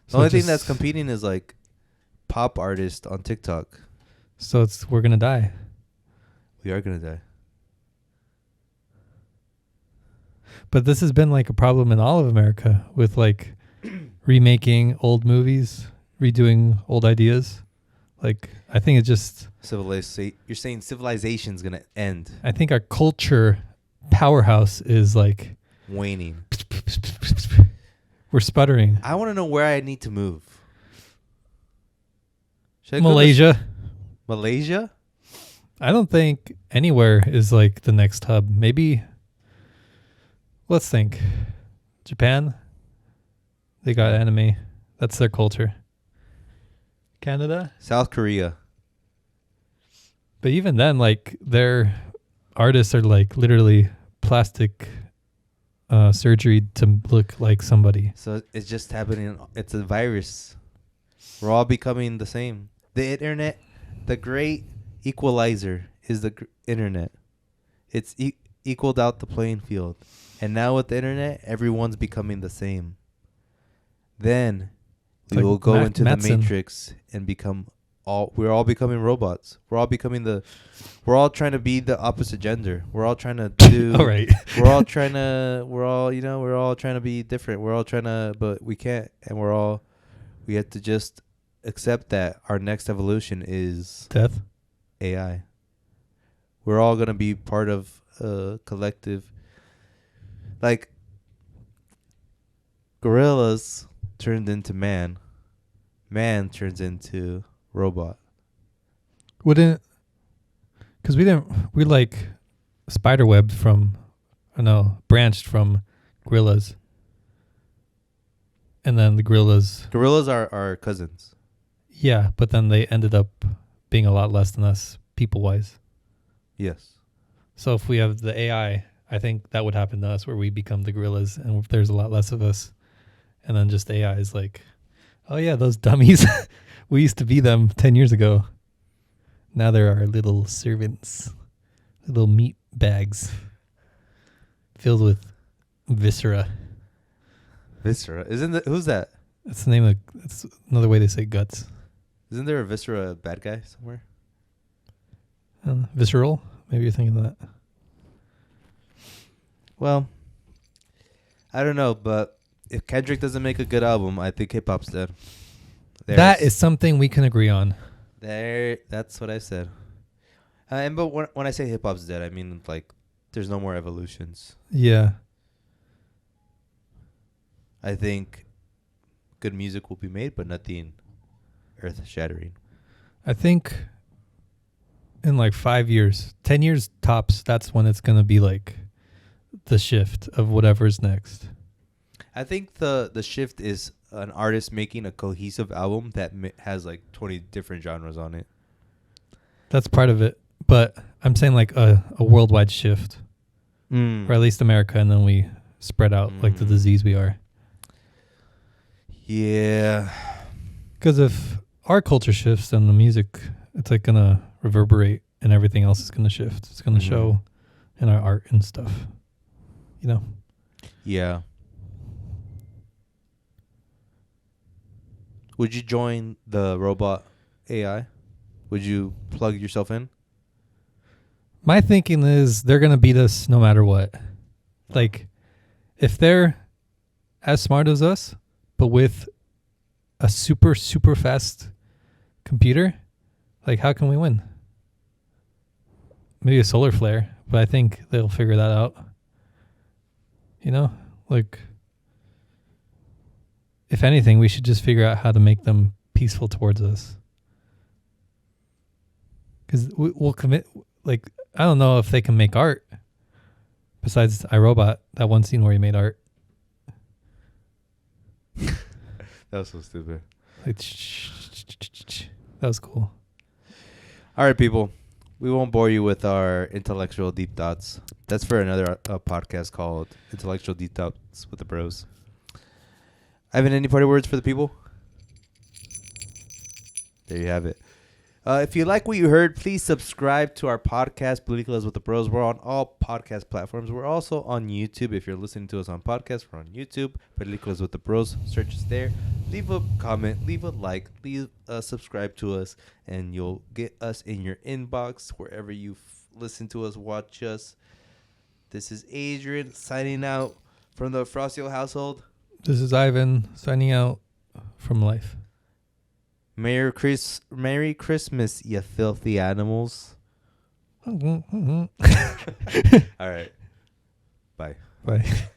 The So only thing just- that's competing is like pop artists on TikTok. So we're going to die. We are going to die. But this has been like a problem in all of America with like remaking old movies, redoing old ideas. Like, I think it's just, You're saying civilization's going to end. I think our culture powerhouse is like, Waning. we're sputtering. I want to know where I need to move. Should I go to Malaysia. Malaysia? I don't think anywhere is like the next hub. Maybe, let's think. Japan. They got anime. That's their culture. Canada. South Korea. But even then, like, their artists are like literally plastic surgery to look like somebody. So it's just happening. It's a virus. We're all becoming the same. The internet, the great equalizer is the internet. It's equaled out the playing field. And now with the internet, everyone's becoming the same. Then we will go into the matrix and become we're all becoming robots. We're all trying to be the opposite gender. We're all trying to do All right. we're all trying to be different. We're all trying to, but we can't. And we have to just accept that our next evolution is Death. AI. We're all going to be part of a collective. Like, gorillas turned into man. Man turns into robot. Because we like spiderwebbed branched from gorillas. And then the gorillas. Gorillas are our cousins. Yeah, but then they ended up being a lot less than us people-wise. Yes. So if we have the AI, I think that would happen to us where we become the gorillas and there's a lot less of us. And then just AI is like, oh yeah, those dummies. We used to be them 10 years ago. Now they're our little servants. Little meat bags filled with viscera. Viscera? Who's that? That's the name that's another way they say guts. Isn't there a Viscera bad guy somewhere? Visceral? Maybe you're thinking of that. Well, I don't know, but if Kendrick doesn't make a good album, I think hip hop's dead. That is something we can agree on. That's what I said. But when I say hip hop's dead, I mean like there's no more evolutions. Yeah. I think good music will be made, but nothing earth shattering. I think in like 5 years, 10 years tops, that's when it's going to be like the shift of whatever's next. I think the shift is an artist making a cohesive album that has like 20 different genres on it. That's part of it. But I'm saying like a worldwide shift. Or at least America, and then we spread out like the disease we are. Yeah. Because if our culture shifts, then the music, it's like going to reverberate and everything else is going to shift. It's going to show in our art and stuff. You know? Yeah. Would you join the robot AI? Would you plug yourself in? My thinking is they're going to beat us no matter what. Like, if they're as smart as us, but with a super, super fast computer, like, how can we win? Maybe a solar flare, but I think they'll figure that out. You know? Like, if anything, we should just figure out how to make them peaceful towards us. Because we'll commit, like, I don't know if they can make art. Besides iRobot, that one scene where he made art. That was so stupid. Like, that was cool. All right, people. We won't bore you with our intellectual deep thoughts. That's for another podcast called Intellectual Deep Thoughts with the Bros. Ivan, any party words for the people? There you have it. If you like what you heard, please subscribe to our podcast, Peliculas with the Bros. We're on all podcast platforms. We're also on YouTube. If you're listening to us on podcast, we're on YouTube, Peliculas with the Bros. Search us there. Leave a comment, leave a like, subscribe to us, and you'll get us in your inbox wherever you listen to us, watch us. This is Adrian signing out from the Frostio household. This is Ivan signing out from life. Merry Christmas, you filthy animals. All right. Bye. Bye.